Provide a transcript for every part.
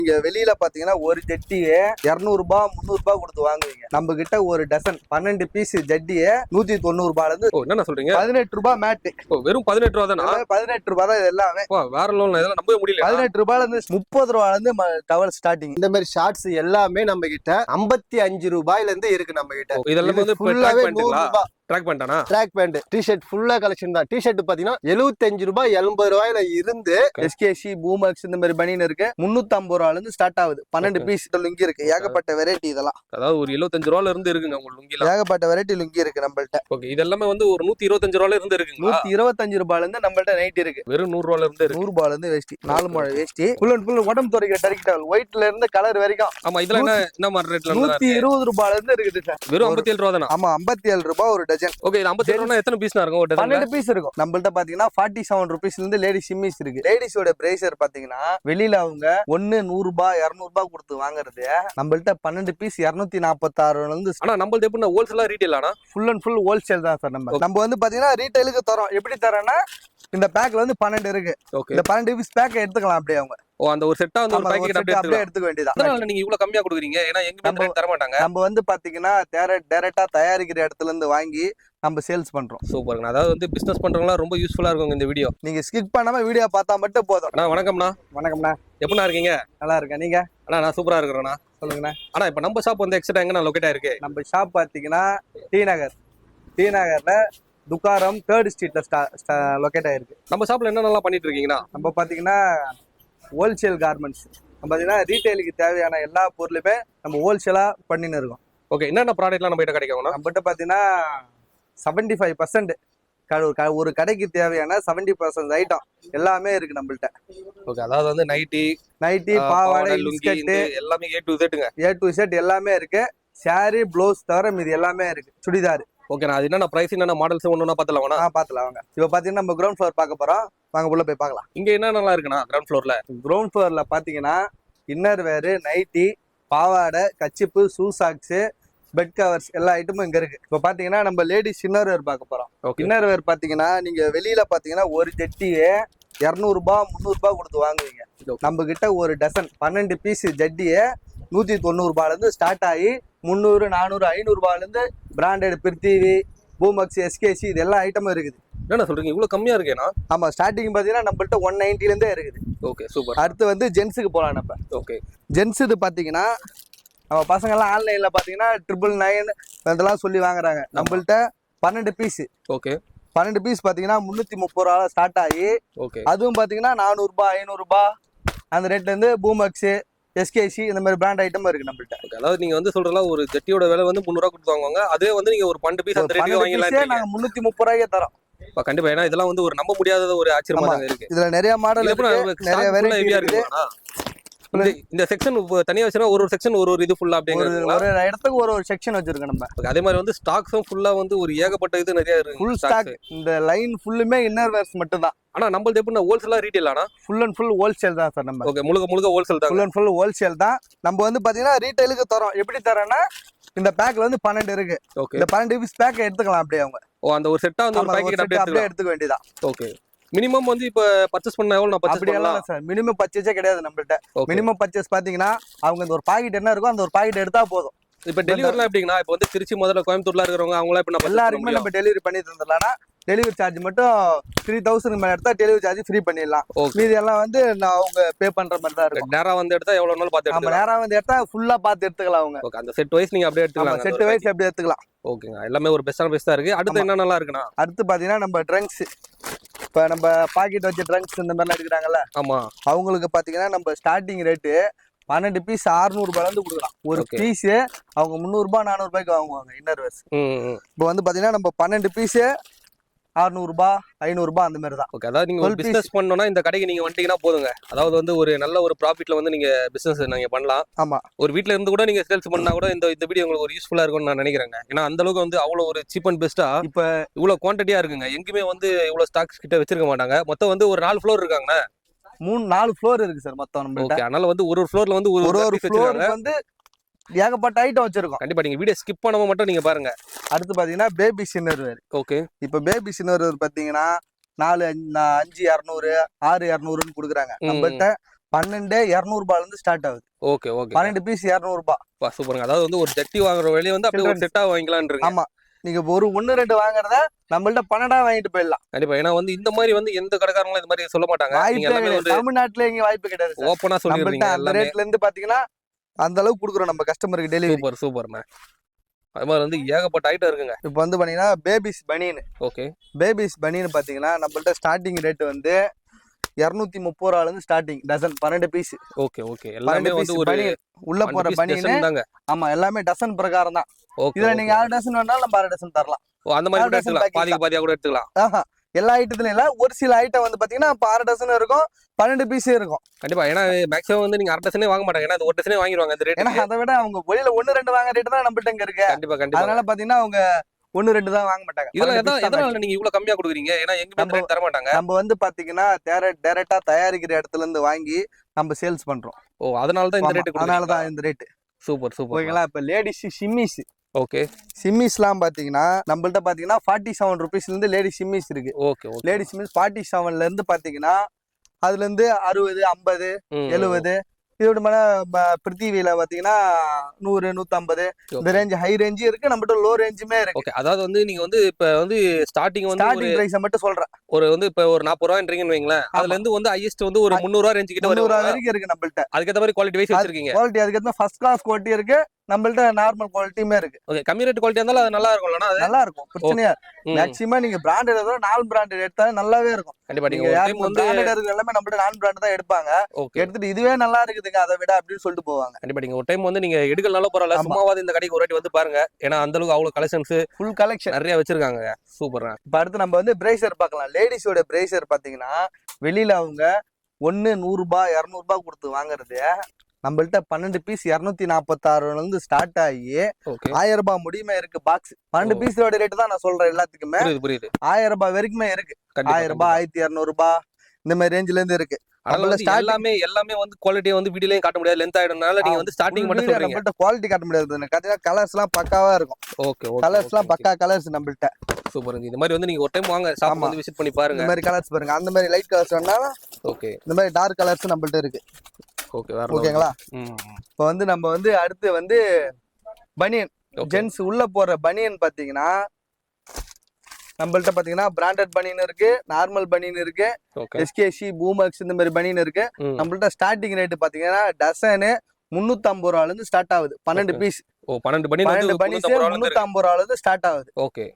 இங்க வெளியில பாத்தீங்கன்னா ஒரு ஜட்டியே 200 ரூபாய் 300 ரூபாய் கொடுத்து வாங்குவீங்க. நம்ம கிட்ட ஒரு டசன் 12 பீஸ் ஜட்டியே 190 ரூபாயில இருந்து என்ன சொல்றீங்க 18 ரூபாய் மேட். வெறும் 18 ரூபா தானா? 18 ரூபாய் தான் இது எல்லாமே. வேற லோன் இதெல்லாம் நம்பவே முடியல. 18 ரூபாயில இருந்து 30 ரூபாயில இருந்து டவல் ஸ்டார்டிங். இந்த மாதிரி ஷார்ட்ஸ் எல்லாமே நம்ம கிட்ட 55 ரூபாயில இருந்து இருக்கு நம்ம கிட்ட. இதெல்லாம் வந்து ஃபுல்லாவே 100 ரூபாய். ட்ராக் பண்ணிட்டானா? ட்ராக் பேண்ட் டி-ஷர்ட் ஃபுல்லா கலெக்ஷன் தான். டி-ஷர்ட் பாத்தீங்கன்னா 75 ரூபாய் 80 ரூபாயில இருந்து எஸ்கேசி பூமக்ஸ் இந்த மாதிரி பனியன் இருக்கு 350 ரூபாயில இருந்து ஸ்டார்ட் ஆகுது. 12 பீஸ் லுங்கி இருக்கு. ஏகப்பட்ட வெரைட்டி இதெல்லாம். அதாவது ஒரு 75 ரூபாயில இருந்து இருக்குங்க உங்க லுங்கில. ஏகப்பட்ட வெரைட்டி லுங்கி இருக்கு நம்மள்ட்ட. ஓகே, இதெல்லாம் வந்து ஒரு 125 ரூபாயில இருந்து இருக்குங்க. 125 ரூபாயில இருந்து நம்மள்ட்ட நைட் இருக்கு. வெறும் 100 ரூபாயில இருந்து இருக்கு. 100 ரூபாயில இருந்து வேஷ்டி 4 முழ வேஷ்டி ஃபுல் அண்ட் ஃபுல் உடம்பு துறைக்க டர்க்கி டவல் ஒயிட்ல இருந்து கலர் வரைக்கும். ஆமா, இதெல்லாம் என்ன மாதிரி ரேட்ல இருந்து? 120 ரூபாயில இருந்து இருக்குது சார். வெறும் 57 ரூபா தானா? ஆமா, 57 ரூபாய் ஒரு டஜன். ஓகே, இது 57 ரூபானா எத்தனை பீஸ்னா இருக்கும்? ஒரு 12 பீஸ் இருக்கும். நம்மள்ட்ட பாத்தீங்கன்னா 47 ரூபீஸ்ல இருந்து லேடிஸ் சிம்மிஸ் இருக்கு. லேடிஸோட பிரேசர் பாத்தீங்கன்னா வெளியில அவங்க 100 ரூபாய் 200 ரூபாய் கொடுத்து வாங்குறது நம்மள்ட்ட 12 பீஸ் 246 இருந்து. ஆனா நம்மள்ட்ட எப்படி ஹோல்சேலா ரீட்டைல் ஆனா? ஃபுல் அண்ட் ஃபுல் ஹோல்சேல் தான் சார். நம்ம வந்து பாத்தீங்கன்னா ரீட்டைலுக்கு தரோம். எப்படி தரோம்னா இந்த பேக்ல வந்து 12 இருக்கு. இந்த 12 பீஸ் பேக் எடுத்துக்கலாம் அப்படியே அவங்க. அந்த ஒரு செட்டா வந்து ஒரு பாக்கெட் அப்படியே எடுத்துக்க வேண்டியதா. அதனால நீங்க இவ்வளவு கம்மியா கொடுக்குறீங்க. ஏன்னா எங்க ரேட் தர மாட்டாங்க. நம்ம வந்து பாத்தீங்கன்னா டைரக்டா தயாரிக்கிற இடத்துல இருந்து வாங்கி நம்ம சேல்ஸ் பண்றோம். சூப்பர்ங்க. அதாவது வந்து பிசினஸ் பண்றவங்க ரொம்ப யூஸ்ஃபுல்லா இருக்கும் இந்த வீடியோ. நீங்க ஸ்கிப் பண்ணாம வீடியோ பார்த்தா மட்டும் போதும். அண்ணா வணக்கம்ண்ணா. வணக்கம்ண்ணா. எப்படிண்ணா இருக்கீங்க? நல்லா இருக்கேன். நீங்க? அண்ணா நான் சூப்பரா இருக்கிறேண்ணா. சொல்லுங்கண்ணா. ஆனா இப்ப நம்ம ஷாப் வந்து எக்ஸாக்ட்டா எங்கண்ணா லொகேட் ஆயிருக்கு? நம்ம ஷாப் பாத்தீங்கன்னா டி நகர்ல துக்காரம் 3rd ஸ்ட்ரீட்ல லொகேட் ஆயிருக்கு. நம்ம ஷாப்ல என்ன நல்லா பண்ணிட்டு இருக்கீங்கன்னா? நம்ம பாத்தீங்கன்னா ஹோல்சேல் கார்மெண்ட்ஸ். நம்ம பாத்தீங்கன்னா ரீட்டைலுக்கு தேவையான எல்லா பொருளுமே நம்ம ஹோல்சேலா பண்ணின்னு இருக்கோம். ஓகே, என்னென்ன ப்ராடக்ட்லாம் நம்ம கிட்ட கிடைக்கும்னா? நம்மகிட்ட பாத்தீங்கன்னா 75% ஒரு கடைக்கு தேவையான 70% ஐட்டம் எல்லாமே இருக்கு நம்மள்ட்ட. ஓகே, அதாவது வந்து நைட்டி பாவாடை லுங்கி எல்லாமே A to Z எல்லாமே இருக்கு. சாரி ப்ளவுஸ் தவிர மீது எல்லாமே இருக்கு. சுடிதார். ஓகே, நான் அது என்ன பிரைஸ் என்ன மாடல்ஸ் ஒண்ணுனா பாத்தலாம் வேணா? பாத்தலாம் வாங்க. இப்போ பாத்தீங்கன்னா நம்ம கிரவுண்ட் ஃப்ளோர் பார்க்க போறோம். வாங்க உள்ள போய் பார்க்கலாம். இங்க என்ன நல்லா இருக்குண்ணா கிரவுண்ட் ஃப்ளோர்ல? கிரவுண்ட் ஃப்ளோர்ல பாத்தீங்கன்னா இன்னர் வேர், நைட்டி, பாவாடை, கச்சிப்பு, ஷூ சாக்ஸ், பெட் கவர்ஸ் எல்லா ஐட்டமும் இங்க இருக்கு. இப்போ பாத்தீங்கன்னா நம்ம லேடிஸ் இன்னர் வேர் பார்க்க போறோம். இன்னர் வேர் பாத்தீங்கன்னா நீங்க வெளியில பாத்தீங்கன்னா ஒரு ஜட்டியே 200 ரூபாய் 300 ரூபாய் கொடுத்து வாங்குவீங்க. நம்ம கிட்ட ஒரு டசன் 12 பீஸ் ஜட்டியே 190 ரூபாயில இருந்து ஸ்டார்ட் ஆகி 300 400 500 ரூபாயில இருந்து பிராண்டட் பிரித்திவி, பூமக்ஸ், எஸ்கேசி இது எல்லா ஐட்டமும் இருக்குது. என்ன சொல்றீங்க இவ்வளவு கம்மியா இருக்கேனா? ஆமா, ஸ்டார்டிங் பாத்தீங்கன்னா நம்மள்ட்ட 190ல இருந்தே இருக்குது. Okay, super. அடுத்து வந்து ஜென்ஸுக்கு போலாம் நம்ம. ஓகே, ஜென்ஸ் இது பாத்தீங்கன்னா நம்ம பசங்க எல்லாம் ஆன்லைன்ல பாத்தீங்கன்னா 999 அதெல்லாம் சொல்லி வாங்குறாங்க. நம்மள்ட்ட 12 பீஸ். ஓகே, 12 பீஸ் பாத்தீங்கன்னா 330 ரூபாய் ஸ்டார்ட் ஆகி அதுவும் பாத்தீங்கன்னா 400 ரூபாய் 500 ரூபாய் அந்த ரேட்ல இருந்து பூமக்ஸ், எஸ்கேசி இந்த மாதிரி பிராண்ட் ஐட்டம் இருக்கு நம்மள்ட்ட. அதாவது நீங்க வந்து சொல்றல ஒரு ஜட்டியோட விலை வந்து 300 ரூபாய் கொடுத்து வாங்குவாங்க. அதே வந்து நீங்க ஒரு 12 பீஸ் அந்த ரேட்டுக்கு வாங்கிடலாம். நாங்க 330 ரூபாய்க்கு தரோம். கண்டிப்பா. ஏன்னா இதெல்லாம் வந்து ஒரு நம்ப முடியாத ஒரு ஆச்சரியமா இருக்கு. இதுல நிறைய மாடல் இருக்கு, நிறைய வெரைட்டி இருக்கு. இந்த செக்ஷன் தனியா வச்சா ஒரு செக்ஷன் ஒரு இது ஃபுல்லா அப்படிங்கறதுல ஒரு இடத்துக்கு ஒரு செக்ஷன் வச்சிருக்கோம் நம்ம. அதே மாதிரி வந்து ஸ்டாக்ஸும் ஃபுல்லா வந்து ஒரு ஏகப்பட்ட இது நிறைய இருக்கு. Full stock. இந்த லைன் ஃபுல்லுமே இன்னர் வேர்ஸ் மட்டும் தான். ஆனா நம்மள்ட்ட எப்படின்னா ஹோல்சேலா ரீட்டைல் ஆனா? ஃபுல் அண்ட் ஃபுல் ஹோல்சேல் தான் சார் நம்ம. ஓகே, முழுக்க ஹோல்சேல் தான். ஃபுல் அண்ட் ஃபுல் ஹோல்சேல் தான். நம்ம வந்து பாத்தீங்கன்னா ரீட்டைலுக்கு தரோம். எப்படி தரோம்னா இந்த பேக்ல வந்து 12 இருக்கு. இந்த 12 பீஸ் பேக் எடுத்துக்கலாம் அப்படியே அவங்க. அந்த ஒரு செட்டா வந்து ஒரு பாக்கெட் அப்படியே எடுத்துக்க வேண்டியதா. ஓகே, மினிமம் வந்து இப்ப பர்ச்சேஸ் பண்ண எவ்வளவு நான் பர்ச்சேஸ் பண்ணலாம் சார்? மினிமம் பர்ச்சேஸே கிடையாது நம்மள்ட்ட. மினிமம் பர்ச்சேஸ் பாத்தீங்கன்னா அவங்க இந்த ஒரு பாக்கெட் என்ன இருக்கோ அந்த ஒரு பாக்கெட் எடுத்தா போதும். இப்ப டெலிவரிலாம் எப்படின்னா இப்ப வந்து திருச்சி முதல்ல கோயம்புத்தூர்ல இருக்கிறவங்க அவங்களாம் இப்ப எல்லாருக்குமே நம்ம டெலிவரி பண்ணி தந்துடலாம். டெலிவரி சார்ஜ் மட்டும் 3000 மேல எடுத்தா டெலிவரி சார்ஜ் ஃப்ரீ பண்ணிடலாம். மீதி எல்லாம் வந்து நான் அவங்க பே பண்ற மாதிரி தான் இருக்கும். நேரா வந்து எடுத்தா எவ்வளவு நாள் பாத்து எடுத்துக்கலாம். நேரா வந்து எடுத்தா ஃபுல்லா பாத்து எடுத்துக்கலாம் அவங்க. ஓகே, அந்த செட் வைஸ் நீங்க அப்படியே எடுத்துக்கலாம். செட் வைஸ் அப்படியே எடுத்துக்கலாம். ஓகேங்க, எல்லாமே ஒரு பெஸ்டான பெஸ்டா இருக்கு. அடுத்து என்ன நல்லா இருக்குன்னா அடுத்து பாத்தீங்கன்னா நம்ம ட்ரங்க்ஸ். இப்ப நம்ம பாக்கெட் வச்ச ட்ரங்க்ஸ் இந்த மாதிரிலாம் எடுக்கிறாங்கல்ல, ஆமா, அவங்களுக்கு பாத்தீங்கன்னா நம்ம ஸ்டார்டிங் ரேட்டு 12 பீஸ் 600 ரூபாயில இருந்து கொடுக்கலாம். ஒரு பீஸ் அவங்க 300 ரூபாய் 400 ரூபாய்க்கு வாங்குவாங்க இன்னர் வேர்ஸ். இப்போ வந்து பாத்தீங்கன்னா நம்ம 12 பீஸ் 600 ரூபாய் 500 ரூபாய் அந்த மாதிரி தான். ஓகே, அதாவது நீங்க ஒரு பிசினஸ் பண்ணனும்னா இந்த கடைக்கு நீங்க வந்துட்டீங்கன்னா போதுங்க. அதாவது வந்து ஒரு நல்ல ஒரு ப்ராஃபிட்ல வந்து நீங்க பிசினஸ் நீங்க பண்ணலாம். ஆமா, ஒரு வீட்ல இருந்து கூட நீங்க சேல்ஸ் பண்ணா கூட இந்த வீடியோ உங்களுக்கு ஒரு யூஸ்ஃபுல்லா இருக்கும்னு நான் நினைக்கிறேங்க. ஏன்னா அந்த அளவுக்கு வந்து அவ்வளவு ஒரு சீப் அண்ட் பெஸ்டா இப்ப இவ்வளவு குவான்டிட்டியா இருக்குங்க. எங்கேயுமே வந்து இவ்வளவு ஸ்டாக்ஸ் கிட்ட வச்சிருக்க மாட்டாங்க. மொத்தம் வந்து ஒரு 4 ஃப்ளோர் இருக்காங்க. 4 ஃப்ளோர் இருக்கு சார் மொத்தம் நம்ம. ஓகே, அதனால வந்து ஒரு ஃப்ளோர்ல வந்து ஒரு ஃப்ளோர் வந்து ஏகப்பட்ட ஐட்டம் வச்சிருக்கோம். கண்டிப்பா நீங்க வீடியோ ஸ்கிப் பண்ணாம மட்டும் நீங்க பாருங்க. அடுத்து பாத்தீங்கன்னா பேபி இன்னர் வேர். ஓகே, இப்ப பேபி இன்னர் வேர் பாத்தீங்கன்னா 4 5 200 6 200ன்னு கொடுக்குறாங்க. நம்மகிட்ட 12,200 இருந்து ஸ்டார்ட் ஆகுது. Okay okay 12 piece 200. சூப்பருங்க. அதாவது வந்து ஒரு ஜட்டி வாங்குற வெளியே வந்து அப்படியே ஒரு செட்டா வாங்கிக்கலாம்ன்றீங்க. ஆமா, நீங்க ஒரு 1-2 வாங்குறத நம்மள்ட்ட 12 வாங்கிட்டு போயிடலாம். கண்டிப்பா. ஏன்னா வந்து இந்த மாதிரி வந்து எந்த கடைக்காரங்களும் இந்த மாதிரி சொல்ல மாட்டாங்க. நீங்க வாய்ப்பே எல்லாமே கிடையாது. வந்து தமிழ்நாட்டுல எங்க வாய்ப்பு கிடையாது சார். ஓப்பனா சொல்லிடுறீங்க நம்மள்ட்ட அந்த எல்லாமே. ரேட்ல இருந்து பாத்தீங்கன்னா அந்த அளவுக்கு கொடுக்குறோம் நம்ம கஸ்டமருக்கு டெலிவரி. சூப்பர் சூப்பர்ண்ணே. அது மாதிரி வந்து ஏகப்பட்ட ஐட்டம் இருக்குங்க. இப்போ வந்து பாத்தீங்கன்னா பேபிஸ் பனியன். ஓகே. பேபிஸ் பனியன் பாத்தீங்கன்னா நம்மள்ட்ட ஸ்டார்டிங் ரேட் வந்து 230 இருந்து starting dozen 12 piece. Okay okay. எல்லாமே வந்து ஒரு உள்ள போற பனியன் தாங்க. ஆமா, எல்லாமே டசன் பிரகாரம் தான். ஓகே. இதுல நீங்க 6 டசன் வேணாலும் நம்ம 6 டசன் தரலாம். ஓ அந்த மாதிரி கூட எடுத்துக்கலாம். பாதியா கூட எடுத்துக்கலாம். ஆஹா, எல்லா ஐட்டத்துலயும் இல்ல, ஒரு சில ஐட்டம் வந்து பாத்தீங்கன்னா 6 டசன் இருக்கும், 12 பீஸ் இருக்கும். கண்டிப்பா. ஏன்னா மேக்ஸிமம் வந்து நீங்க 1/2 டசனே வாங்க மாட்டாங்க. ஏன்னா அது 1 டசனே வாங்கிடுவாங்க அந்த ரேட். ஏன்னா அதை விட அவங்க வெளியில 1-2 வாங்க ரேட் தான் நம்மள்ட்ட இங்க இருக்கு. கண்டிப்பா கண்டிப்பா. அதனால பாத்தீங்கன்னா அவங்க 1-2 தான் வாங்க மாட்டாங்க. இதனால நீங்க இவ்வளவு கம்மியா கொடுக்குறீங்க? ஏன்னா எங்க ரேட் தர மாட்டாங்க. நம்ம வந்து பாத்தீங்கன்னா டைரக்டா தயாரிக்கிற இடத்துல இருந்து வாங்கி நம்ம சேல்ஸ் பண்றோம். ஓ அதனால தான் இந்த ரேட். அதனால தான் இந்த ரேட். Super super. ஓகேங்களா? இப்ப லேடிஸ் சிம்மிஸ். ஓகே. சிம்மிஸ்லாம் பாத்தீங்கன்னா நம்மள்ட்ட பாத்தீங்கன்னா 47 ருபீஸ்ல இருந்து லேடிஸ் சிம்மிஸ் இருக்கு. Okay okay. லேடிஸ் சிம்மிஸ் 47ல இருந்து பாத்தீங்கன்னா அதுல இருந்து 60, 50, 70 இதோட மேல பிருத்திவில பாத்தீங்கன்னா 100, 150 இந்த ரேஞ்ச் ஹை ரேஞ்சும் இருக்கு, நம்மகிட்ட லோ ரேஞ்சுமே இருக்கு. ஓகே. அதாவது வந்து நீங்க வந்து இப்ப வந்து ஸ்டார்டிங் பிரைஸ் மட்டும் சொல்றேன். ஒரு வந்து இப்ப ஒரு 40 ரூபாய்ன்றீங்கன்னு வைங்களேன். அதுல இருந்து வந்து ஹையஸ்ட் வந்து ஒரு 300 ரூபாய் ரேஞ்ச் கிட்ட 300 ரூபாய் வரைக்கும் இருக்கு நம்மள்ட்ட. அதுக்கேத்த மாதிரி குவாலிட்டி வைஸ் வச்சிருக்கீங்க. குவாலிட்டி அதுக்கேத்த ஃபர்ஸ்ட் கிளாஸ் குவாலிட்டி இருக்கு, நம்மள்ட்ட நார்மல் குவாலிட்டியுமே இருக்கு. ஓகே. கம்மி ரேட் குவாலிட்டி இருந்தாலும் அது நல்லா இருக்கும்லனா? அது நல்லா இருக்கும், பிரச்சனையா. மேக்ஸிமம் நீங்க பிராண்டட் ஏதோ நான் பிராண்டட் எடுத்தாலே நல்லாவே இருக்கும். கண்டிப்பா. நீங்க ஒரு டைம் வந்து பிராண்டட் இருக்கு எல்லாமே நம்மள்ட்ட நான் பிராண்ட் தான் எடுப்பாங்க. எடுத்துட்டு இதுவே நல்லா இருக்குதுங்க அதை விட அப்படின்னு சொல்லிட்டு போவாங்க. கண்டிப்பா. நீங்க ஒரு டைம் வந்து நீங்க எடுக்கலனாலும் பரவாயில்ல, சும்மாவாது இந்த கடைக்கு ஒரு வாட்டி வந்து பாருங்க. ஏன்னா அந்த அளவுக்கு அவ்வளவு கலெக்ஷன்ஸ், ஃபுல் கலெக்ஷன் நிறைய வச்சிருக்காங்க. சூப்பரா. இப்ப அடுத்து நம்ம வந்து பிரேசர் பார்க்கலாம். லேடிஸோட பிரேசர் பாத்தீங்கன்னா வெளியில அவங்க 100 ரூபாய் 200 ரூபாய் கொடுத்து வாங்குறது நம்மள்ட்ட 12 பீஸ் 246 இருந்து ஸ்டார்ட் ஆகி 1000 ரூபாய் முடியுமே இருக்கு. பாக்ஸ் 12 பீஸோட ரேட் தான் நான் சொல்றேன் எல்லாத்துக்குமே. புரியுது. 1000 ரூபாய் வரைக்குமே இருக்கு. 1000 ரூபாய் 1200 ரூபாய் இந்த மாதிரி ரேஞ்சில இருந்து இருக்கு. எல்லாமே வந்து குவாலிட்டியை வந்து வீடியோலயும் காட்ட முடியாது, லென்த் ஆயிடும்னால நீங்க வந்து ஸ்டார்டிங் மட்டும் சொல்றீங்க. நம்மள்ட்ட குவாலிட்டி காட்ட முடியாது. கரெக்ட்டா கலர்ஸ் எல்லாம் பக்காவா இருக்கும். Okay okay. கலர்ஸ் எல்லாம் பக்கா கலர்ஸ் நம்மள்ட்ட. சூப்பர். இந்த மாதிரி வந்து நீங்க ஒரு டைம் வாங்க, ஷாப் வந்து விசிட் பண்ணி பாருங்க. இந்த மாதிரி கலர்ஸ் பாருங்க. அந்த மாதிரி லைட் கலர்ஸ் வேணா ஓகே. இந்த மாதிரி டார்க் கலர்ஸ் நம்மள்ட்ட இருக்கு. ஓகே. வேற ஓகேங்களா? இப்போ வந்து நம்ம வந்து அடுத்து வந்து பனியன் ஜென்ஸ் உள்ள போற பனியன் பாத்தீங்கன்னா நம்மள்ட்ட பாத்தீங்கன்னா பிராண்டட் பனியன் இருக்கு, நார்மல் பனியன் இருக்கு, எஸ்கேசி பூமக்ஸ் இந்த மாதிரி பனியன் இருக்கு. நம்மள்ட்ட ஸ்டார்டிங் ரேட் பாத்தீங்கன்னா டசனு 350 ரூபாயில இருந்து ஸ்டார்ட் ஆகுது. 12 பீஸ். ஓ 12 பனியன் 350 ரூபாயில இருந்து ஸ்டார்ட் ஆகுது. ஓகே.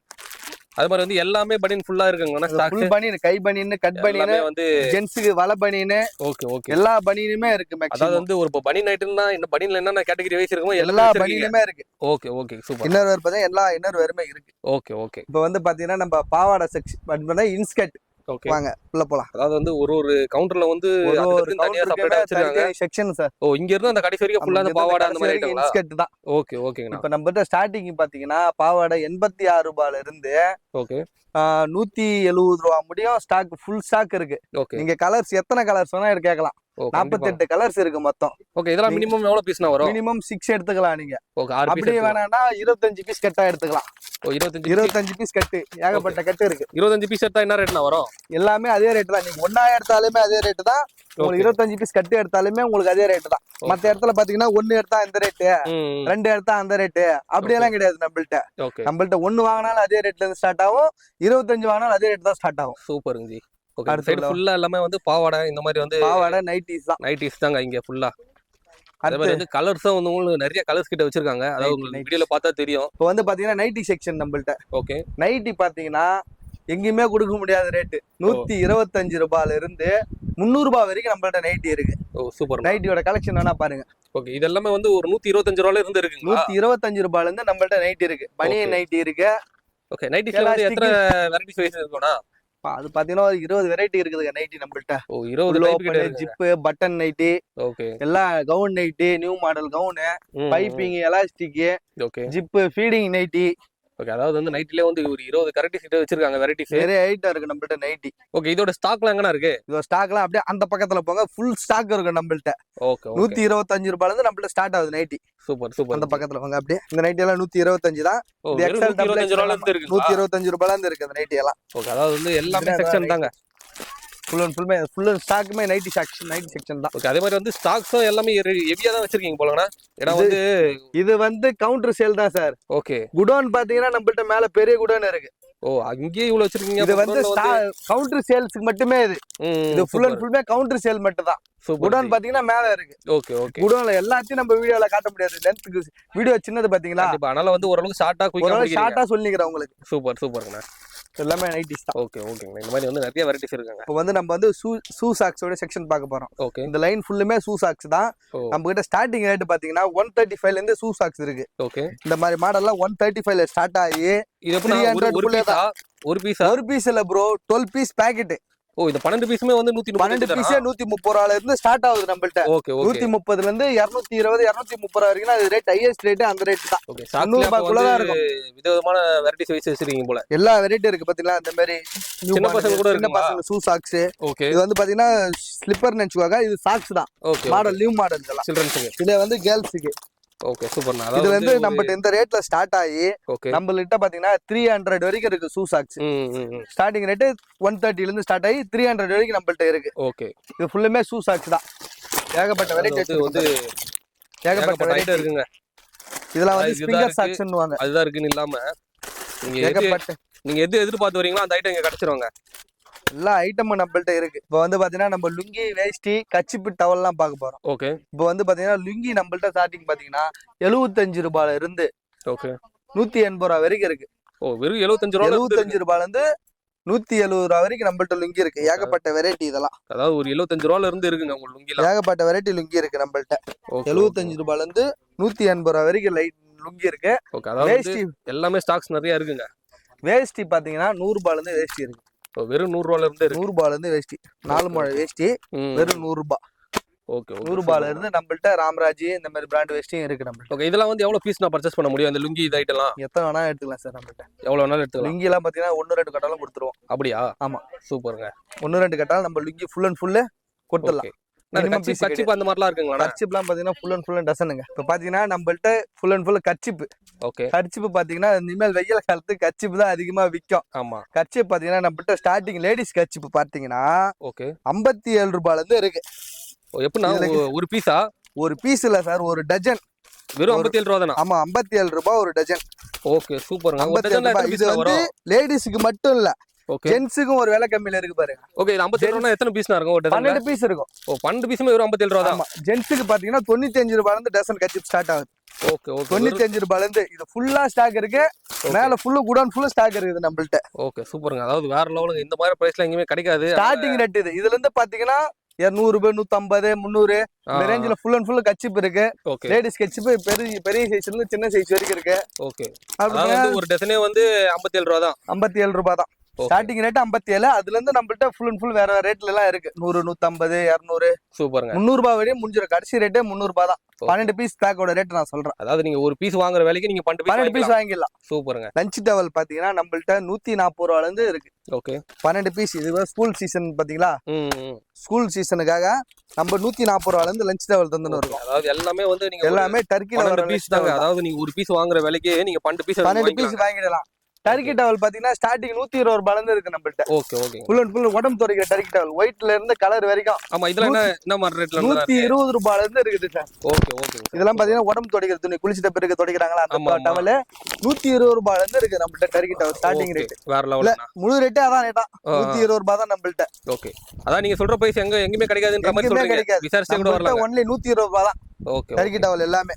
அது மாதிரி வந்து எல்லாமே பனியன் ஃபுல்லா இருக்குங்க. ஃபுல் பனியன், கை பனியன், கட் பனியன், வந்து ஜென்ஸ்க்கு வலை பனியன். Okay okay. எல்லா பனியனுமே இருக்கு. அதாவது வந்து ஒரு பனியன் ஐட்டம்னா இந்த பனியன்ல என்னென்ன கேட்டகரி வைஸ் இருக்குமோ எல்லா பனியனுமே இருக்கு. Okay okay. Super. Inner wear பார்த்தா எல்லா இன்னர் வேருமே இருக்கு. Okay okay. இப்போ வந்து பாத்தீங்கன்னா நம்ம பாவாடை செக்ஷன் இன்ஸ்கர்ட். ஓகே. வாங்க உள்ள போலாம். அதாவது வந்து ஒரு கவுண்டர்ல வந்து தனியா செப்பரேட்டா வச்சிருக்காங்க. Section sir. ஓ இங்க இருந்து அந்த கடைசி வரைக்கும் ஃபுல்லா அந்த பாவாடை அந்த மாதிரி ஐட்டங்களா? இன்ஸ்கர்ட் தான். ஓகே ஓகேங்க. இப்போ நம்மட்ட ஸ்டார்டிங் பாத்தீங்கன்னா பாவாடை 86 ரூபாயில இருந்து ஓகே 170 ரூபா முடியும் ஸ்டாக், ஃபுல் ஸ்டாக் இருக்கு. நீங்க கலர்ஸ் எத்தனை கலர்ஸ் வேணா கேட்கலாம். 48 கலர்ஸ் இருக்கு மொத்தம். ஓகே. இதெல்லாம் மினிமம் எவ்வளவு பீஸ்னா வரும்? மினிமம் 6 எடுத்துக்கலாம் நீங்க. ஓகே. 6 பீஸ். அப்படியே வேணாம்னா 25 பீஸ் கட்டா எடுத்துக்கலாம். ஓ 25 பீஸ் கட்டு ஏகப்பட்ட கட்டு இருக்கு. 25 பீஸ் எடுத்தா என்ன ரேட்னா வரும்? எல்லாமே அதே ரேட் தான். நீங்க ஒண்ணா எடுத்தாலுமே அதே ரேட் தான். உங்களுக்கு 25 பீஸ் கட்டு எடுத்தாலுமே உங்களுக்கு அதே ரேட் தான். மத்த இடத்துல பாத்தீங்கன்னா 1 எடுத்தா இந்த ரேட்டு, 2 எடுத்தா அந்த ரேட்டு அப்படியெல்லாம் கிடையாது நம்மள்ட்ட. நம்மள்ட்ட 1 வாங்கினாலும் அதே ரேட்ல இருந்து ஸ்டார்ட் ஆகும், 25 வாங்கினாலும் அதே ரேட் தான் ஸ்டார்ட் ஆகும். சூப்பருங்க ஜி. ஓகே. சைடு ஃபுல்லா எல்லாமே வந்து பாவாடை இந்த மாதிரி வந்து பாவாடை நைட்டிஸ் தான். நைட்டிஸ் தாங்க இங்க ஃபுல்லா. அதே மாதிரி வந்து கலர்ஸும் வந்து உங்களுக்கு நிறைய கலர்ஸ் கிட்ட வச்சிருக்காங்க. அதாவது உங்களுக்கு வீடியோல பார்த்தா தெரியும். இப்போ வந்து பாத்தீங்கன்னா நைட்டி செக்ஷன் நம்மள்ட்ட. ஓகே. நைட்டி பாத்தீங்கன்னா எங்கேயுமே கொடுக்க முடியாத ரேட்டு 125 ரூபாயில இருந்து 300 ரூபாய் வரைக்கும் நம்மள்ட்ட நைட்டி இருக்கு. ஓ சூப்பர். நைட்டியோட கலெக்ஷன் வேணா பாருங்க. ஓகே. இது எல்லாமே வந்து ஒரு 125 ரூபாயில இருந்து இருக்கு. 125 ரூபாயில இருந்து நம்மள்ட்ட நைட்டி இருக்கு. பனியன் நைட்டி இருக்கு. ஓகே. நைட்டிஸ்ல வந்து எத்தனை வெரைட்டிஸ் வைஸ் இருக்கும்னா? அது பாத்தீங்கன்னா 20 வெரைட்டி இருக்குதுங்க நைட்டி நம்மள்ட்ட. ஓ 20 டைப் கிட்ட இருக்கு. Zip, button nightie. ஓகே. எல்லா gown nightie, new model gown, piping, elastic, okay, zip, feeding nightie. Okay. அதாவது வந்து நைட்டிலே வந்து ஒரு 20 வெரைட்டிஸ் கிட்ட வச்சிருக்காங்க. வெரைட்டிஸ் நிறைய ஐட்டம் இருக்கு நம்மள்ட்ட நைட்டி. ஓகே. இதோட ஸ்டாக்லாம் எங்கனா இருக்கு? இதோட ஸ்டாக்லாம் அப்படியே அந்த பக்கத்துல போங்க, ஃபுல் ஸ்டாக் இருக்கு நம்மள்ட்ட. ஓகே. 125 ரூபாயில இருந்து நம்மள்ட்ட ஸ்டார்ட் ஆகுது நைட்டி. Super super. அந்த பக்கத்துல போங்க அப்படியே. இந்த நைட்டி எல்லாம் 125 தான். இது எக்ஸ்எல் 125 ரூபாயில இருந்து இருக்கு. 125 ரூபாயில இருந்து இருக்கு அந்த நைட்டி எல்லாம். ஓகே. அதாவது வந்து எல்லாமே செக்ஷன் தாங்க. ஃபுல் ஸ்டாக்குமே நைட்டி செக்ஷன் தான். ஓகே, அதே மாதிரி வந்து ஸ்டாக்ஸும் எல்லாமே ஹெவியா தான் வச்சிருக்கீங்க போலண்ணா. ஏன்னா வந்து இது வந்து கவுண்டர் சேல் தான் சார். ஓகே, குடோன் பாத்தீங்கன்னா நம்மள்ட்ட மேல பெரிய குடோன் இருக்கு. ஓ அங்கேயே இவ்வளவு வச்சிருக்கீங்க. இது வந்து கவுண்டர் சேல்ஸ்க்கு மட்டுமே இது ஃபுல் அண்ட் ஃபுல்மே கவுண்டர் சேல் மட்டும் தான். குடோன் பாத்தீங்கன்னா மேல இருக்கு. ஓகே ஓகே, குடோன்ல எல்லாத்தையும் நம்ம வீடியோல காட்ட முடியாது, லென்த்துக்கு வீடியோ சின்னது பாத்தீங்களா. அதனால வந்து ஓரளவுக்கு ஷார்ட்டா சொல்லிக்கிறேன் உங்களுக்கு. சூப்பர்ங்கண்ணா. எல்லாமே நைட்டிஸ் தான். ஓகேங்கண்ணா. இந்த மாதிரி வந்து நிறைய வெரைட்டிஸ் இருக்காங்க. இப்போ வந்து நம்ம வந்து ஷூ சாக்ஸோட செக்ஷன் பார்க்க போறோம். ஓகே, இந்த லைன் ஃபுல்லுமே ஷூ சாக்ஸ் தான். நம்ம கிட்ட ஸ்டார்டிங் ரேட் பாத்தீங்கன்னா 135 ல இருந்து ஷூ சாக்ஸ் இருக்கு. ஓகே, இந்த மாதிரி மாடல்லாம் 135 ல ஸ்டார்ட் ஆகி இது எப்படி ஒரு பீஸ் இல்ல ப்ரோ, 12 பீஸ் பாக்கெட். ஓ, இந்த 12 பீஸுமே வந்து 12 பீஸ் 130 ரூபாயில இருந்து ஸ்டார்ட் ஆகுது நம்மள்ட்ட. ஓகே, 130 ல இருந்து 220 230 ரூபாய் வரைக்கும் அது ரேட் ஹையஸ்ட் ரேட் அந்த ரேட் தான். ஓகே, 100 ரூபாய்க்குள்ள தான் இருக்கும். விதவிதமான வெரைட்டிஸ் வைஸ் வச்சிருக்கீங்க போல. எல்லா வெரைட்டி இருக்கு பாத்தீங்களா. இந்த மாதிரி சின்ன பசங்க கூட இருக்கு. சின்ன பசங்க ஷூ சாக்ஸ். ஓகே, இது வந்து பாத்தீங்கன்னா ஸ்லிப்பர் நினைச்சுவாங்க, இது சாக்ஸ் தான். ஓகே, மாடல் நியூ மாடல் இதெல்லாம் சில்ட்ரன்ஸ்க்கு. இது வந்து கேர்ள்ஸ்க்கு. ஓகே, சூப்பர்ண்ணா. இது வந்து நம்மட்ட இந்த ரேட்ல ஸ்டார்ட் ஆகி ஓகே நம்மள்ட்ட பாத்தீங்கன்னா 300 வரைக்கும் இருக்கு ஷூ சாக்ஸ். ஸ்டார்டிங் ரேட் 130 ல இருந்து ஸ்டார்ட் ஆகி 300 வரைக்கும் நம்மள்ட்ட இருக்கு. ஓகே, இது ஃபுல்லுமே ஷூ சாக்ஸ் தான். ஏகப்பட்ட வெரைட்டி வந்து ஏகப்பட்ட வெரைட்டி இருக்குங்க. இதெல்லாம் வந்து ஸ்பிங்கர் சாக்ஸ்னுவாங்க. அதுதான் இருக்குன்னு இல்லாம நீங்க எது எதிர்பார்த்து வரீங்களோ அந்த ஐட்டம் இங்க கிடைச்சிருவாங்க. எல்லா ஐட்டமும் நம்மள்ட்ட இருக்கு. இப்போ வந்து பாத்தீங்கன்னா நம்ம லுங்கி, வேஷ்டி, கச்சிப்பு, டவல் எல்லாம் பார்க்க போறோம். ஓகே, இப்போ வந்து பாத்தீங்கன்னா லுங்கி நம்மள்ட்ட ஸ்டார்டிங் பாத்தீங்கன்னா 75 ரூபாயில இருந்து ஓகே 180 ரூபாய் வரைக்கும் இருக்கு. ஓ, வெறும் 75 ரூபாயில இருந்து 170 ரூபாய் வரைக்கும் நம்மள்ட்ட லுங்கி இருக்கு. ஏகப்பட்ட வெரைட்டி இதெல்லாம். அதாவது ஒரு 75 ரூபாயில இருந்து இருக்குங்க உங்க லுங்கில. ஏகப்பட்ட வெரைட்டி லுங்கி இருக்கு நம்மள்ட்ட. 75 ரூபாயில இருந்து 180 ரூபாய் வரைக்கும் லைட் லுங்கி இருக்கு. ஓகே, அதாவது எல்லாமே ஸ்டாக்ஸ் நிறைய இருக்குங்க. வேஷ்டி பாத்தீங்கன்னா 100 ரூபாயில இருந்து வேஷ்டி இருக்கு. வெறும் 100 ரூபாயில இருந்து 100 ரூபாயில இருந்து வேஷ்டி 4 முழ வேஷ்டி வெறும் 100 ரூபாய். ஓகே, 100 ரூபாயில இருந்து நம்மள்ட்ட ராம்ராஜ் இந்த மாதிரி பிராண்ட் வேஷ்டியும் இருக்கு நம்மள்ட்ட. ஓகே, இதெல்லாம் வந்து எவ்வளவு பீஸ் நான் பர்ச்சேஸ் பண்ண முடியும்? அந்த லுங்கி இது ஐட்டம்லாம் எத்தனை வேணா எடுத்துக்கலாம் சார். நம்மள்ட்ட எவ்வளவு வேணாலும் எடுத்துக்கலாம். லுங்கி எல்லாம் பாத்தீங்கன்னா 1-2 கட்டாலும் கொடுத்துருவோம். அப்படியா? ஆமா, சூப்பருங்க. 1-2 கட்டாலும் நம்ம லுங்கி ஃபுல் அண்ட் ஃபுல் கொடுத்துடலாம். கர்ச்சிப் அந்த மாதிரிலாம் இருக்குங்களா? கர்ச்சிப்லாம் பாத்தீங்கன்னா ஃபுல் அண்ட் ஃபுல் டசனுங்க. இப்போ பாத்தீங்கன்னா நம்மள்ட்ட full and full kerchief. Okay, kerchief பாத்தீங்கன்னா இனிமேல் வெயில் காலத்துக்கு கர்ச்சிப் தான் அதிகமா விற்கும். ஆமா, கர்ச்சிப் பாத்தீங்கன்னா நம்மள்ட்ட ஸ்டார்டிங் லேடிஸ் கர்ச்சிப் பாத்தீங்கன்னா ஓகே 57 ரூபாயில இருந்து இருக்கு. எப்படின்னா ஒரு பீஸா? ஒரு பீஸ் இல்ல சார், ஒரு டஜன். வெறும் 57 ரூபா தானா? ஆமா, 57 ரூபாய் ஒரு டஜன். ஓகே, சூப்பருங்க. 57 ரூபாய். இது வந்து லேடிஸ்க்கு மட்டும் இல்ல, ஓகே ஜென்ட்ஸுக்கும் ஒரு விலை கம்மியில இருக்கு பாருங்க. ஓகே, 57 ரூபானா எத்தனை பீஸ்னா இருக்கும்? ஒரு 12 பீஸ் இருக்கும். ஓ, 12 பீஸுமே வெறும் 57 ரூபா தான். ஆமா, ஜென்ட்ஸுக்கு பாத்தீங்கன்னா 95 ரூபாயில இருந்து டசன் கர்ச்சிப் ஸ்டார்ட் ஆகுது. ஓகே ஓகே, 95 ரூபாயில இருந்து இது ஃபுல்லா ஸ்டாக் இருக்கு. மேல ஃபுல்லு குடோன் ஃபுல்லு ஸ்டாக் இருக்குது நம்மள்ட்ட. ஓகே, சூப்பருங்க. அதாவது வேற லெவலுங்க. இந்த மாதிரி பிரைஸ்ல எங்கேயுமே கிடைக்காது. ஸ்டார்டிங் ரேட் இது. இதுல இருந்து பாத்தீங்கன்னா 200 150 300 இந்த ரேஞ்சில ஃபுல் அண்ட் ஃபுல் கச்சிப் இருக்கு. லேடிஸ் கச்சிப் பெரிய சைஸ்ல இருந்து சின்ன சைஸ் வரைக்கும் இருக்கு. ஓகே, அதாவது ஒரு டசனே வந்து 57 ரூபா தான். 57 ரூபாய் தான் ஸ்டார்டிங் ரேட். 57. அதுல இருந்து நம்மள்ட்ட ஃபுல் அண்ட் ஃபுல் வேற ரேட்ல எல்லாம் இருக்கு. 100 150 200 சூப்பருங்க. 300 ரூபாய் வரையும் முடிஞ்சிடும். கடைசி ரேட்டே 300 ரூபாய் தான். 12 பீஸ் பேக்கோட ரேட் நான் சொல்றேன். அதாவது நீங்க ஒரு பீஸ் வாங்குற வேலைக்கு நீங்க 12 பீஸ் வாங்கிடலாம். சூப்பருங்க. லஞ்ச் டவல் பாத்தீங்கன்னா நம்மள்ட்ட 140 ரூபாயில இருந்து இருக்கு. Okay, 12 piece. இது ஸ்கூல் சீசன் பாத்தீங்களா. ஸ்கூல் சீசனுக்காக நம்ம 140 ரூபாயில இருந்து லஞ்ச் டவல் தந்துன்னு இருக்கும். அதாவது எல்லாமே வந்து நீங்க எல்லாமே டர்க்கில வர பீஸ் தாங்க. அதாவது நீங்க ஒரு பீஸ் வாங்குற வேலைக்கு நீங்க 12 பீஸ் வாங்கிடலாம். டர்க்கி டவல் பாத்தீங்கன்னா ஸ்டார்டிங் 120 ரூபாயில இருந்து இருக்கு நம்மள்ட்ட. Okay okay, full and full உடம்பு துடைக்கிற டர்க்கி டவல் ஒயிட்ல இருந்து கலர் வரைக்கும். ஆமா, இதெல்லாம் என்ன மாதிரி ரேட்ல? 120 ரூபாயில இருந்து இருக்குது சார். ஓகே ஓகே, இதெல்லாம் பாத்தீங்கன்னா உடம்பு துடைக்கிற துணி, குளிச்சிட்ட பிறகு துடைக்கிறாங்களா அந்த டவல் 120 ரூபாயில இருந்து இருக்கு நம்மள்ட்ட டர்க்கி டவல் ஸ்டார்டிங் ரேட். வேற லெவல். முழு ரேட்டே அதான் ரேட்டா 120 ரூபாய் தான் நம்மள்ட்ட. ஓகே, அதான் நீங்க சொல்ற பிரைஸ் எங்கேயுமே கிடைக்காதுன்ற மாதிரி சொல்றீங்க. விசாரிச்சு கூட வரலாம். ஒன்லி 120 ரூபாய் தான். ஓகே, டர்க்கி டவல் எல்லாமே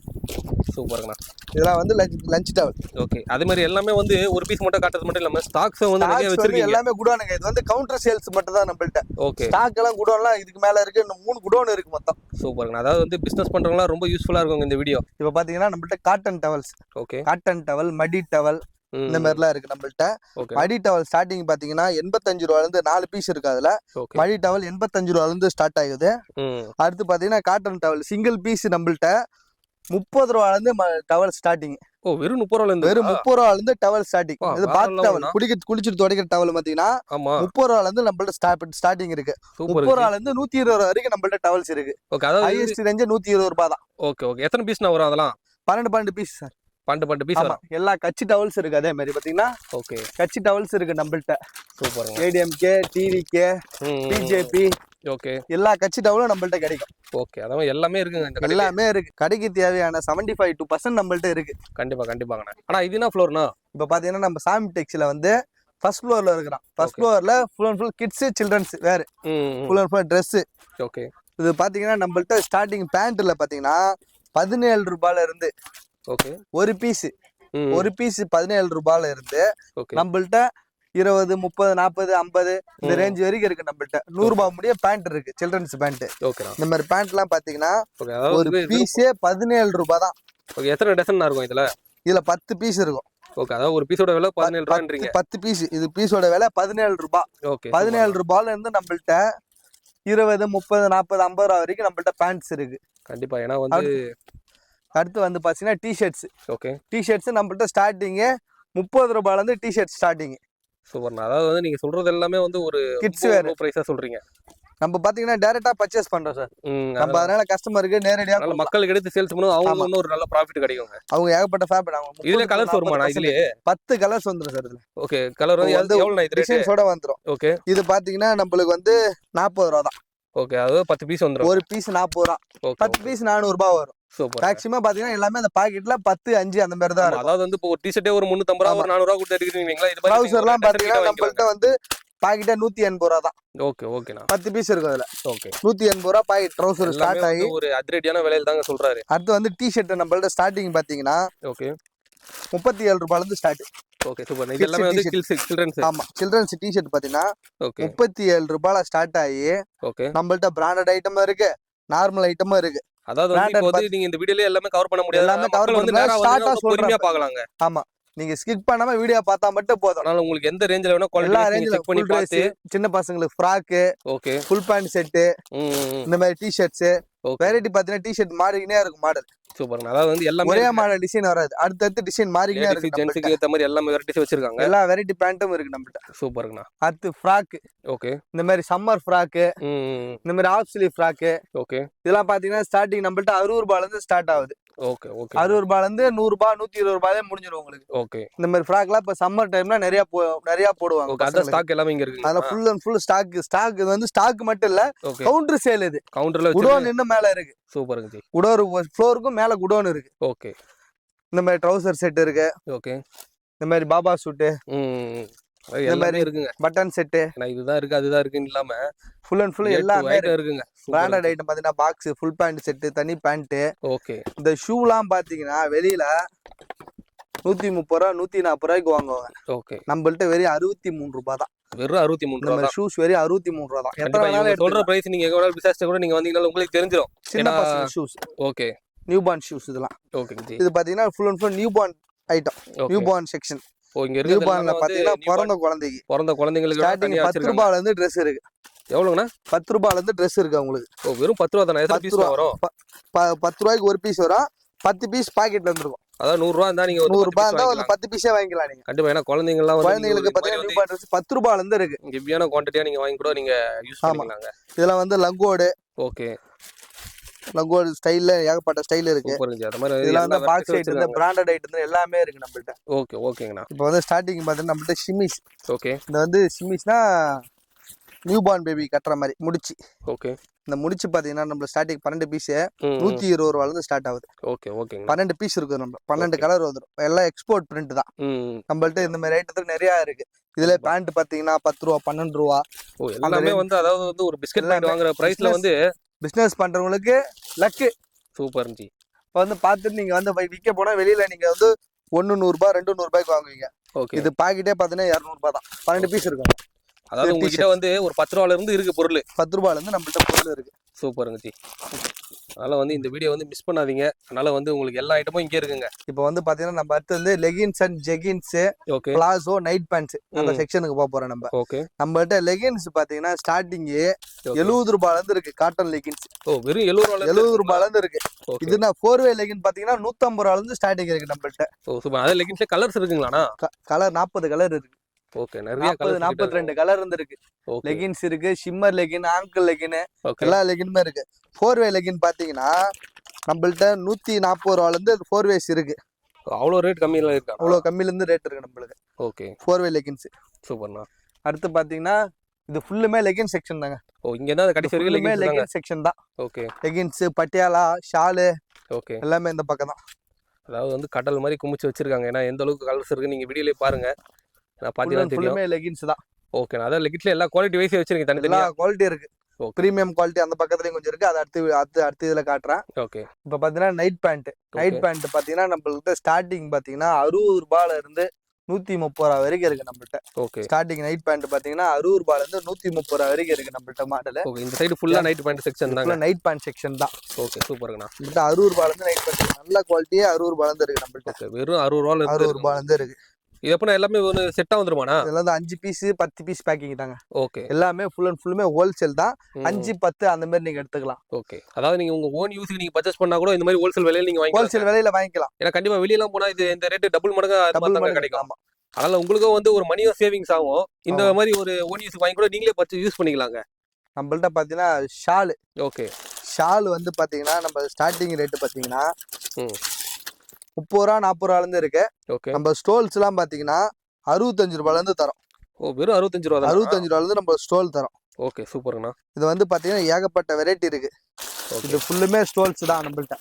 சூப்பர்ங்கண்ணா. இதெல்லாம் வந்து லஞ்ச் டவல். ஓகே, அதே மாதிரி எல்லாமே வந்து ஒரு பீஸ் மட்டும் காட்டுறது மட்டும் இல்லாம ஸ்டாக்ஸ் வந்து நிறைய வச்சிருக்கீங்க. எல்லாமே குடோனுங்க. இது வந்து கவுண்டர் சேல்ஸ் மட்டும் தான் நம்மள்ட்ட. ஓகே, ஸ்டாக் எல்லாம் குடோன்லாம் இதுக்கு மேல இருக்கு. இன்னும் 3 குடோன் இருக்கு மொத்தம். சூப்பர்ங்கண்ணா. அதாவது வந்து பிசினஸ் பண்றவங்களா ரொம்ப யூஸ்ஃபுல்லா இருக்கும் இந்த வீடியோ. இப்போ பாத்தீங்கன்னா நம்மள்ட்ட cotton towels. Okay, cotton towel, மடி டவல் இந்த மாதிரிலாம் இருக்கு நம்மள்ட்ட. மடி டவல் ஸ்டார்டிங் பாத்தீங்கன்னா 85 ரூபாயில இருந்து 4 பீஸ் இருக்கு. அதுல மடி டவல் 85 ரூபாயில இருந்து ஸ்டார்ட் ஆகுது. அடுத்து பாத்தீங்கன்னா காட்டன் டவல் சிங்கிள் பீஸ் நம்மள்ட்ட 30 ரூபாயில இருந்து டவல் ஸ்டார்டிங். ஓ, வெறும் 30 ரூபாயில இருந்து? வெறும் 30 ரூபாயில இருந்து டவல் ஸ்டார்டிங். இது பாத் டவல், குளிச்சிட்டு துடைக்கிற டவல் பாத்தீங்கன்னா 30 ரூபாயில இருந்து நம்மள்ட்ட ஸ்டார்டிங் இருக்கு. 30 ரூபாயில இருந்து 120 ரூபாய் வரைக்கும் நம்மள்ட்ட டவல்ஸ் இருக்கு. ஓகே, அதாவது ஹையஸ்ட் ரேஞ்ச் 120 ரூபாய் தான். ஓகே ஓகே, எத்தனை பீஸ்னா வரும் அதெல்லாம்? 12 பீஸ் சார். பண்டு பீஸ் ஆமா எல்லா கட்சி டவல்ஸ் இருக்கு. அதே மாதிரி பாத்தீங்கன்னா ஓகே கட்சி டவல்ஸ் இருக்கு நம்மள்ட்ட. சூப்பருங்க. ஏடிஎம்கே, டிவிகே, பிஜேபி ஓகே எல்லா கட்சி டவலும் நம்மள்ட்ட கிடைக்கும். ஓகே அதான் எல்லாமே இருக்குங்க இந்த கடையில. எல்லாமே இருக்கு. கடைக்கு தேவையான 75% நம்மள்ட்ட இருக்கு. கண்டிப்பா கண்டிப்பாங்கண்ணா. ஆனா இது என்ன ஃப்ளோர்னா? இப்ப பாத்தீங்கன்னா நம்ம சாமி டெக்ஸ்ல வந்து ஃபர்ஸ்ட் ஃப்ளோர்ல இருக்கிறோம். ஃபர்ஸ்ட் ஃப்ளோர்ல full and full kids childrens wear, full and full dress. Okay இது பாத்தீங்கன்னா நம்மள்ட்ட ஸ்டார்டிங் பேண்ட்ல பாத்தீங்கன்னா 17 ரூபாயில இருந்து ஓகே ஒரு பீஸ் 17 ரூபாயில இருந்து ஓகே நம்மள்ட்ட 20, 30, 40, 50 இந்த ரேஞ்ச் வரைக்கும் இருக்கு நம்மள்ட்ட. 100 ரூபாய் முடிய பேண்ட் இருக்கு, சில்ட்ரன்ஸ் பேண்ட். ஓகேண்ணா. இந்த மாதிரி பேண்ட் எல்லாம் பாத்தீங்கன்னா ஓகே ஒரு அதாவது பீஸே 17 ரூபாய் தான். ஓகே எத்தனை டசன் இருக்கும் இதுல? இதுல 10 பீஸ் இருக்கும். ஓகே அதாவது ஒரு பீஸோட விலை 17 ரூபான்றீங்க. 10 பீஸ். இது பீஸோட விலை 17 ரூபாய். ஓகே 17 ரூபாயில இருந்து நம்மள்ட்ட 20, 30, 40, 50 ரூபாய் வரைக்கும் நம்மள்ட்ட பேண்ட்ஸ் இருக்கு. கண்டிப்பா. ஏன்னா வந்து அடுத்து வந்து பாத்தீங்கன்னா டிஷர்ட்ஸ். ஓகே டிஷர்ட்ஸ் நம்மள்ட்ட ஸ்டார்டிங் 30 ரூபாயில இருந்து டிஷர்ட் ஸ்டார்டிங். சூப்பர்ண்ணா. அதாவது வந்து நீங்க சொல்றது எல்லாமே வந்து ஒரு கிட்ஸ் வேர் பிரைஸா சொல்றீங்க. நம்ம பாத்தீங்கன்னா டைரக்டா பர்ச்சேஸ் பண்றோம் சார். நம்ம அதனால கஸ்டமருக்கு நேரடியா மக்களுக்கு எடுத்து சேல்ஸ் பண்ணுவோம். அவங்க வந்து ஒரு நல்ல ப்ராஃபிட் கிடைக்குங்க. அவங்க ஏகப்பட்ட ஃபேப்ரிக். அவங்க இதுல கலர்ஸ் வருமாண்ணா? இதுலயே 10 கலர்ஸ் வந்துரும் சார். இதுல ஓகே கலர் வந்து எவ்வளவுண்ணா இது ரேட்? டிசைன்ஸோட வந்துரும். ஓகே இது பாத்தீங்கன்னா நம்மளுக்கு வந்து 40 ரூபாய் தான். ஓகே அதாவது 10 பீஸ் வந்துரும். ஒரு பீஸ் 40 ரூபாய். 10 பீஸ் 400 ரூபாய் வரும். சூப்பர். மேக்ஸிமம் பாத்தீங்கன்னா எல்லாமே அந்த பாக்கெட்ல 10, 5 அந்த மாதிரி தான் இருக்கும். அதாவது வந்து இப்போ ஒரு டி-ஷர்ட்டே ஒரு 350 ரூபாய் ஒரு 400 ரூபாய் கொடுத்து எடுக்கிறீங்களா? இது ட்ரவுசர் எல்லாம் பாத்தீங்கன்னா நம்மள்ட்ட வந்து பாக்கெட்டே 180 ரூபாய் தான். ஓகே ஓகேண்ணா. 10 பீஸ் இருக்கும் அதுல. ஓகே 180 ரூபாய் பாக்கெட் ட்ரவுசர் ஸ்டார்ட் ஆகி ஒரு அதிரடியான விலையில தாங்க சொல்றாரு. அடுத்து வந்து டி-ஷர்ட் நம்மள்ட்ட ஸ்டார்டிங் பாத்தீங்கன்னா ஓகே 37 ரூபாயில இருந்து ஸ்டார்ட். Okay super. இது எல்லாமே வந்து சில்ட்ரன்ஸ். ஆமா சில்ட்ரன்ஸ் டி-ஷர்ட் பாத்தீங்கன்னா ஓகே 37 ரூபாயில ஸ்டார்ட் ஆகி ஓகே நம்மள்ட்ட பிராண்டட் ஐட்டமும் இருக்கு, நார்மல் ஐட்டமும் இருக்கு. அதாவது வந்து இப்போ வந்து நீங்க இந்த வீடியோல எல்லாமே கவர் பண்ண முடியாது. எல்லாமே கவர் வந்து பண்ண நேரா ஸ்டார்ட்டா வந்து பொறுமையா பார்க்கலாங்க. ஆமா நீங்க ஸ்கிப் பண்ணாம வீடியோ பார்த்தா மட்டும் போதும். அதனால உங்களுக்கு எந்த ரேஞ்சில வேணா எல்லா குவாலிட்டி ரேஞ்சில செக் பண்ணி பார்த்து சின்ன பசங்களுக்கு frock, okay full pant set, இந்த மாதிரி டி-ஷர்ட்ஸ் வெரைட்டி பாத்தீங்கன்னா டி-ஷர்ட் மாறிக்கினே இருக்கும் மாடல். சூப்பர். அதாவது வந்து எல்லாமே ஒரே மாடல் டிசைன் வராது, அடுத்தடுத்து டிசைன் மாறிக்கினே இருக்கு. ஜென்ட்ஸ்க்கு ஏத்த மாதிரி எல்லாமே வெரைட்டிஸ் வச்சிருக்காங்க. எல்லா வெரைட்டி பேண்ட்டும் இருக்கு நம்மள்ட்ட. சூப்பர்ங்கண்ணா. அடுத்து ஃப்ராக். ஓகே இந்த மாதிரி சம்மர் ஃப்ராக், இந்த மாதிரி ஆஃப் ஸ்லீவ் ஃப்ராக். ஓகே இதெல்லாம் பாத்தீங்கன்னா ஸ்டார்டிங் நம்மள்ட்ட 60 ரூபாயில இருந்து ஸ்டார்ட் ஆகுது. ஓகே ஓகே 60 ரூபாயில இருந்து 100 ரூபாய் 120 ரூபாயிலே முடிஞ்சிடும் உங்களுக்கு. ஓகே இந்த மாதிரி ஃப்ராக்லாம் இப்ப சம்மர் டைம்ல நிறைய போடுவாங்க. ஓகே அந்த ஸ்டாக் எல்லாமே இங்க இருக்கு. அதனால ஃபுல் அண்ட் ஃபுல் ஸ்டாக். இது வந்து ஸ்டாக் மட்டும் இல்ல, கவுண்டர் சேல். இது கவுண்டர்ல குடோன் இன்னும் மேல இருக்கு. சூப்பர்ங்க ஜி. குடோன் ஃப்ளோருக்கும் மேல குடோன் இருக்கு. ஓகே இந்த மாதிரி ட்ரவுசர் செட் இருக்கு. ஓகே இந்த மாதிரி பாபா சூட், இந்த மாதிரி இருக்குங்க. Button set. இதுதான் இருக்கு அதுதான் இருக்குன்னு இல்லாம ஃபுல் அண்ட் ஃபுல் எல்லாமே இருக்குங்க. பிராண்டட் ஐட்டம் பாத்தீங்கன்னா பாக்ஸ், ஃபுல் பேண்ட் செட், தனி பேண்ட். ஓகே இந்த ஷூலாம் பாத்தீங்கன்னா வெளியில 130 ரூபா 140 ரூபாய்க்கு வாங்குவாங்க. ஓகே நம்மள்ட்ட வெறும் 63 ரூபாய் தான். வெறும் 63 ரூபாய். ஷூஸ் வெறும் 63 ரூபாய் தான். எத்தனை வேணாலும் சொல்ற பிரைஸ் நீங்க எங்க வேணாலும் விசாரிச்சா கூட நீங்க வந்தீங்கன்னா உங்களுக்கு தெரிஞ்சிரும். சின்ன பசங்க shoes. Okay new born shoes இதெல்லாம். ஓகே ஜி. இது பாத்தீங்கன்னா full and full new born item. New born section. இங்க நியூ இருக்கு. பார்ன்ல பாத்தீங்கன்னா பிறந்த குழந்தைங்களுக்கு ஸ்டார்டிங் 10 ரூபாயில இருந்து Dress இருக்கு. எவ்வளவுனா? 10 ரூபாயில இருந்து Dress இருக்கு உங்களுக்கு. வெறும் 10 ரூபாய் தானே? எத்தனை பீஸ் வரும்? 10 ரூபாய்க்கு ஒரு பீஸ் வரும். 10 பீஸ் பாக்கெட்ல வந்துரும். அதாவது 100 ரூபாய் இருந்தா நீங்க 100 ரூபாய் இருந்தா ஒரு 10 பீஸே வாங்கிக்கலாம் நீங்க. கண்டிப்பா. ஏன்னா குழந்தைங்களுக்கு பாத்தீங்கன்னா நியூ பார்ன் Dress 10 ரூபாயில இருந்து இருக்கு. ஹெவியான குவாண்டிட்டியா நீங்க வாங்கி கூட நீங்க யூஸ் பண்ணிக்கலாங்க. இதெல்லாம் வந்து லங்கோடு. ஓகே லங்கோடு ஸ்டைல்ல ஏகப்பட்ட ஸ்டைல் இருக்கு. சூப்பர்ங்க. அத மாதிரி இதெல்லாம் வந்து பாக்ஸ் ஐட்டம், பிராண்டட் ஐட்டம் எல்லாமே இருக்கு நம்மள்ட்ட. ஓகே ஓகேங்கண்ணா. இப்போ வந்து ஸ்டார்டிங் பாத்தீங்கன்னா நம்மள்ட்ட ஷிம்மிஸ். ஓகே இந்த வந்து ஷிம்மிஸ்னா நியூ பார்ன் பேபி கட்டுற மாதிரி முடிச்சு. ஓகே இந்த முடிச்சு பாத்தீங்கன்னா நம்ம ஸ்டார்டிங் 12 பீஸ் 120 ரூபாயில இருந்து ஸ்டார்ட் ஆகுது. ஓகே ஓகேங்க. 12 பீஸ் இருக்கு. நம்ம 12 கலர் வந்துரும். எல்லாம் எக்ஸ்போர்ட் பிரிண்ட் தான். நம்மள்ட்ட இந்த மாதிரி ஐட்டத்துல நிறைய இருக்கு. இதுல பேண்ட் பாத்தீங்கன்னா 10 ரூபா 12 ரூபா. எல்லாமே வந்து அதாவது வந்து ஒரு பிஸ்கட் பேண்ட் வாங்குற பிரைஸ்ல வந்து பிசினஸ் பண்றவங்களுக்கு லக்கு. Super G. இப்போ வந்து பார்த்துட்டு நீங்க வந்து விற்க போனா வெளியில நீங்க வந்து 100 ரூபாய் 200 ரூபாய்க்கு வாங்குவீங்க. இது பாக்கெட்டே பாத்தீங்கன்னா 200 ரூபாய் தான். 12 பீஸ் இருக்கும். அதாவது உங்ககிட்ட வந்து ஒரு 10 ரூபாயில இருந்து இருக்கு பொருள். 10 ரூபாயில இருந்து நம்மள்ட்ட பொருள் இருக்கு. சூப்பருங்க ஜி. அதனால வந்து இந்த வீடியோ வந்து மிஸ் பண்ணாதீங்க. அதனால வந்து உங்களுக்கு எல்லா ஐட்டமும் இங்கே இருக்குங்க. இப்போ வந்து பாத்தீங்கன்னா நம்ம அடுத்து வந்து leggings and jeggings, okay, palazzo, night pants அந்த செக்ஷனுக்கு போக போறோம் நம்ம. ஓகே. நம்மகிட்ட லெகின்ஸ் பாத்தீங்கன்னா ஸ்டார்டிங் 70 ரூபாயில இருந்து இருக்கு. Cotton leggings. ஓ, வெறும் 70 ரூபாயில இருந்து இருக்கு. இதுனா 4-வே லெகின் பாத்தீங்கன்னா 150 ரூபாயில இருந்து ஸ்டார்டிங் இருக்கு நம்மள்ட்ட. ஓ சூப்பர். அதே லெகின்ஸ்ல கலர்ஸ் இருக்குங்களாண்ணா? கலர் 40 கலர் இருக்கு. ஓகே, நிறைய கலர் 42 கலர் இருக்கு. லெகின்ஸ் இருக்கு, ஷிம்மர் லெகின், ஆங்கிள் லெகின், எல்லா லெகினுமே இருக்கு. 4-வே லெகின் பாத்தீங்கன்னா நம்மள்ட்ட 140 ரூபாயில இருந்து 4 வேஸ் இருக்கு. அவ்வளோ ரேட் கம்மியில இருக்கா? அவ்வளோ கம்மியிலேருந்து ரேட் இருக்கு நம்மளுக்கு. Okay 4-way leggings. சூப்பர்ண்ணா. அடுத்து பார்த்தீங்கன்னா இது ஃபுல்லுமே லெகின் செக்ஷன் தாங்க. ஓ இங்க தான் கடைசி வரைக்கும் லெகின் செக்ஷன் தான். Okay leggings, Patiala, shawl okay எல்லாமே இந்த பக்கம் தான். அதாவது வந்து கடல் மாதிரி குமிச்சு வச்சிருக்காங்க. ஏன்னா எந்த அளவுக்கு கலர்ஸ் இருக்கு நீங்க வீடியோலயே பாருங்க. நான் பார்த்தீங்கன்னா தெரியும். ஃபுல்லுமே லெகின்ஸ் தான். ஓகே அதான் லெகின்ஸ்ல எல்லா குவாலிட்டி வைஸ் வச்சிருக்கீங்க எல்லா தனித்தனியா. குவாலிட்டி இருக்கு. Okay. பிரீமியம் குவாலிட்டி அந்த பக்கத்துலயும் கொஞ்சம் இருக்கு. அது அடுத்து இதுல காட்டுறேன். ஓகே இப்போ பாத்தீங்கன்னா நைட் பேண்ட் பாத்தீங்கன்னா நம்மள்ட்ட ஸ்டார்டிங் பாத்தீங்கன்னா 60 ரூபாயில இருந்து 130 ரூபா வரைக்கும் இருக்கு நம்மள்ட்ட. ஓகே ஸ்டார்டிங் நைட் பேண்ட் பாத்தீங்கன்னா 60 ரூபாயில இருந்து 130 ரூபா வரைக்கும் இருக்கு நம்மள்ட்ட மாடல். ஓகே இந்த சைடு ஃபுல்லா நைட் பேண்ட் செக்ஷன் தாங்க. நைட் பேண்ட் செக்ஷன் தான். ஓகே சூப்பர்ங்கண்ணா. நம்மள்ட்ட 60 ரூபாயில இருந்து நைட் பேண்ட் நல்ல குவாலிட்டியே 60 ரூபாயில இருந்து இருக்கு நம்மள்ட்ட. ஓகே வெறும் 60 ரூபாயில இருந்து 60 ரூபாயில இருந்து இருக்கு. இது எப்பனா எல்லாமே ஒரு செட்டா வந்துருமாண்ணா? இதெல்லாம் 5 பீஸ் 10 பீஸ் பேக்கிங் தாங்க. ஓகே எல்லாமே ஃபுல் அண்ட் ஃபுல்லுமே ஹோல்சேல் தான். 5 10 அந்த மாதிரி நீங்க எடுத்துக்கலாம். ஓகே அதாவது நீங்க உங்க ஓன் யூஸ்க்கு நீங்க பர்ச்சேஸ் பண்ணா கூட இந்த மாதிரி ஹோல்சேல் விலையில நீங்க வாங்கிக்கலாம். ஹோல்சேல் விலையில வாங்கிக்கலாம். ஏன்னா கண்டிப்பா வெளியெல்லாம் போனா இது இந்த ரேட் டபுள் மடங்கா கிடைக்கும். ஆமா. அதனால உங்களுக்கும் வந்து ஒரு மணியும் சேவிங்ஸ் ஆகும். இந்த மாதிரி ஒரு ஓன் யூஸ்க்கு வாங்கி கூட நீங்களே பர்ச்சேஸ் யூஸ் பண்ணிக்கலாங்க. நம்மள்ட்ட பாத்தீங்கன்னா ஷால். ஓகே ஷால் வந்து பாத்தீங்கன்னா நம்ம ஸ்டார்டிங் ரேட் பாத்தீங்கன்னா 30 ரூபா 40 ரூபாயில இருந்து இருக்கு. ஓகே நம்ம ஸ்டோல்ஸ் எல்லாம் பாத்தீங்கன்னா 65 ரூபாயில இருந்து தரோம். ஓ வெறும் 65 ரூபா தான். 65 ரூபாயில இருந்து நம்ம ஸ்டோல் தரோம். ஓகே சூப்பர்ண்ணா. இது வந்து பாத்தீங்கன்னா ஏகப்பட்ட வெரைட்டி இருக்கு. இது ஃபுல்லுமே ஸ்டோல்ஸ் தான் நம்மள்ட்ட.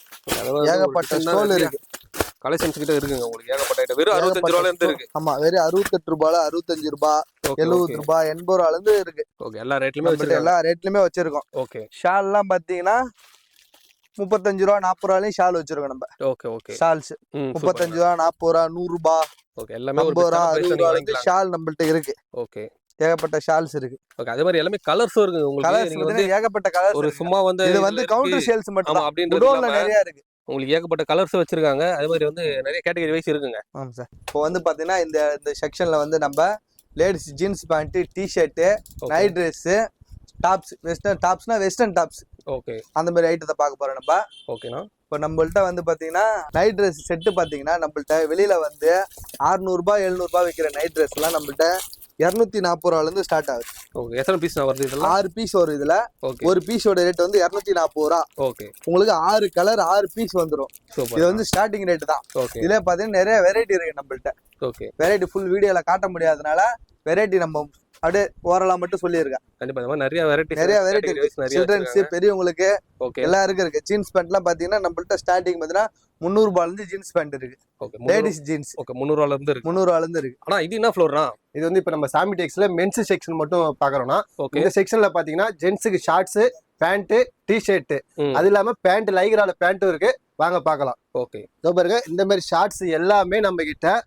ஏகப்பட்ட ஸ்டோல் இருக்கு. கலெக்ஷன்ஸ் கிட்ட இருக்குங்க உங்களுக்கு ஏகப்பட்ட ஐட்டம். வெறும் 65 ரூபாயில இருந்து இருக்கு. ஆமா வெறும் 68 ரூபாயில 65 ரூபாய் 70 ரூபாய் 80 ரூபாயில இருந்து இருக்கு. ஓகே எல்லா ரேட்லயுமே வச்சிருக்கோம். எல்லா ரேட்லயுமே வச்சிருக்கோம். ஓகே ஷால் எல்லாம் பாத்தீங்கன்னா 35 ரூபா 40 ரூபாயிலையும் ஷால் வச்சிருக்கோம் நம்ம. ஓகே ஓகே ஷால்ஸ் 35 ரூபா 40 ரூபா 100 ரூபாய். ஓகே எல்லாமே ஒரு 50 ரூபா 60 ரூபாயில ஷால் நம்மள்ட்ட இருக்கு. ஓகே ஏகப்பட்ட ஷால்ஸ் இருக்கு. ஓகே அதே மாதிரி எல்லாமே கலர்ஸும் இருக்கு உங்களுக்கு. நீங்க வந்து ஏகப்பட்ட கலர்ஸ் ஒரு சும்மா வந்து இது வந்து கவுண்டர் சேல்ஸ் மட்டும் தான். அப்படின்றது நிறைய இருக்கு. உங்களுக்கு ஏகப்பட்ட கலர்ஸ் வச்சிருக்காங்க. அதே மாதிரி வந்து நிறைய கேட்டகரி வைஸ் இருக்குங்க. ஆமா சார். இப்போ வந்து பாத்தீங்கன்னா இந்த செக்ஷன்ல வந்து நம்ம ladies jeans pant, T-shirt, night dress, tops, western டாப்ஸ்னா வெஸ்டர்ன் டாப்ஸ். ஓகே அந்த மாதிரி ஐட்டத்தை பார்க்க போறோம் நம்ம. ஓகேண்ணா. இப்போ நம்மள்ட்ட வந்து பாத்தீங்கன்னா நைட் ட்ரெஸ் செட்டு பாத்தீங்கன்னா நம்மள்ட்ட வெளியில வந்து 600 ரூபாய் 700 ரூபாய் விற்கிற நைட் ட்ரெஸ் எல்லாம் நம்மள்ட்ட 240 ரூபாயில இருந்து ஸ்டார்ட் ஆகுது. ஓகே எத்தனை பீஸ் வருது இதெல்லாம்? 6 பீஸ் வரும் இதுல. ஒரு பீஸோட ரேட் வந்து 240 ரூபா. ஓகே உங்களுக்கு 6 கலர் 6 பீஸ் வந்துரும். இது வந்து ஸ்டார்டிங் ரேட் தான். ஓகே இதுல பாத்தீங்கன்னா நிறைய வெரைட்டி இருக்கு நம்மள்ட்ட. ஓகே வெரைட்டி ஃபுல் வீடியோல காட்ட முடியாதனால வெரைட்டி நம்ம அப்படியே ஓரலா மட்டும் சொல்லியிருக்கேன். கண்டிப்பா இந்த மாதிரி நிறைய வெரைட்டி இருக்கு. சில்ட்ரன்ஸ் பெரியவங்களுக்கு ஓகே எல்லாருக்கும் இருக்கு. ஜீன்ஸ் பேண்ட்லாம் பாத்தீங்கன்னா நம்மள்ட்ட ஸ்டார்டிங் பாத்தீங்கன்னா 300 ரூபாயில இருந்து ஜீன்ஸ் பேண்ட் இருக்கு. Okay ladies jeans. ஓகே 300 ரூபாயில இருந்து இருக்கு. 300 ரூபாயில இருந்து இருக்கு. ஆனா இது என்ன ஃப்ளோர்னா? இது வந்து இப்ப நம்ம சாமி டெக்ஸ்ல மென்ஸ் செக்ஷன் மட்டும் பாக்குறோம்னா இந்த செக்ஷன்ல பாத்தீங்கன்னா ஜென்ஸுக்கு ஷார்ட்ஸ், பேண்ட், டி-ஷர்ட், அது இல்லாம பேண்ட் லைக்ரால பேண்ட்டும் இருக்கு. வாங்க பாக்கலாம். ஓகே இதோ பாருங்க இந்த மாதிரி ஷார்ட்ஸ் எல்லாமே நம்ம கிட்ட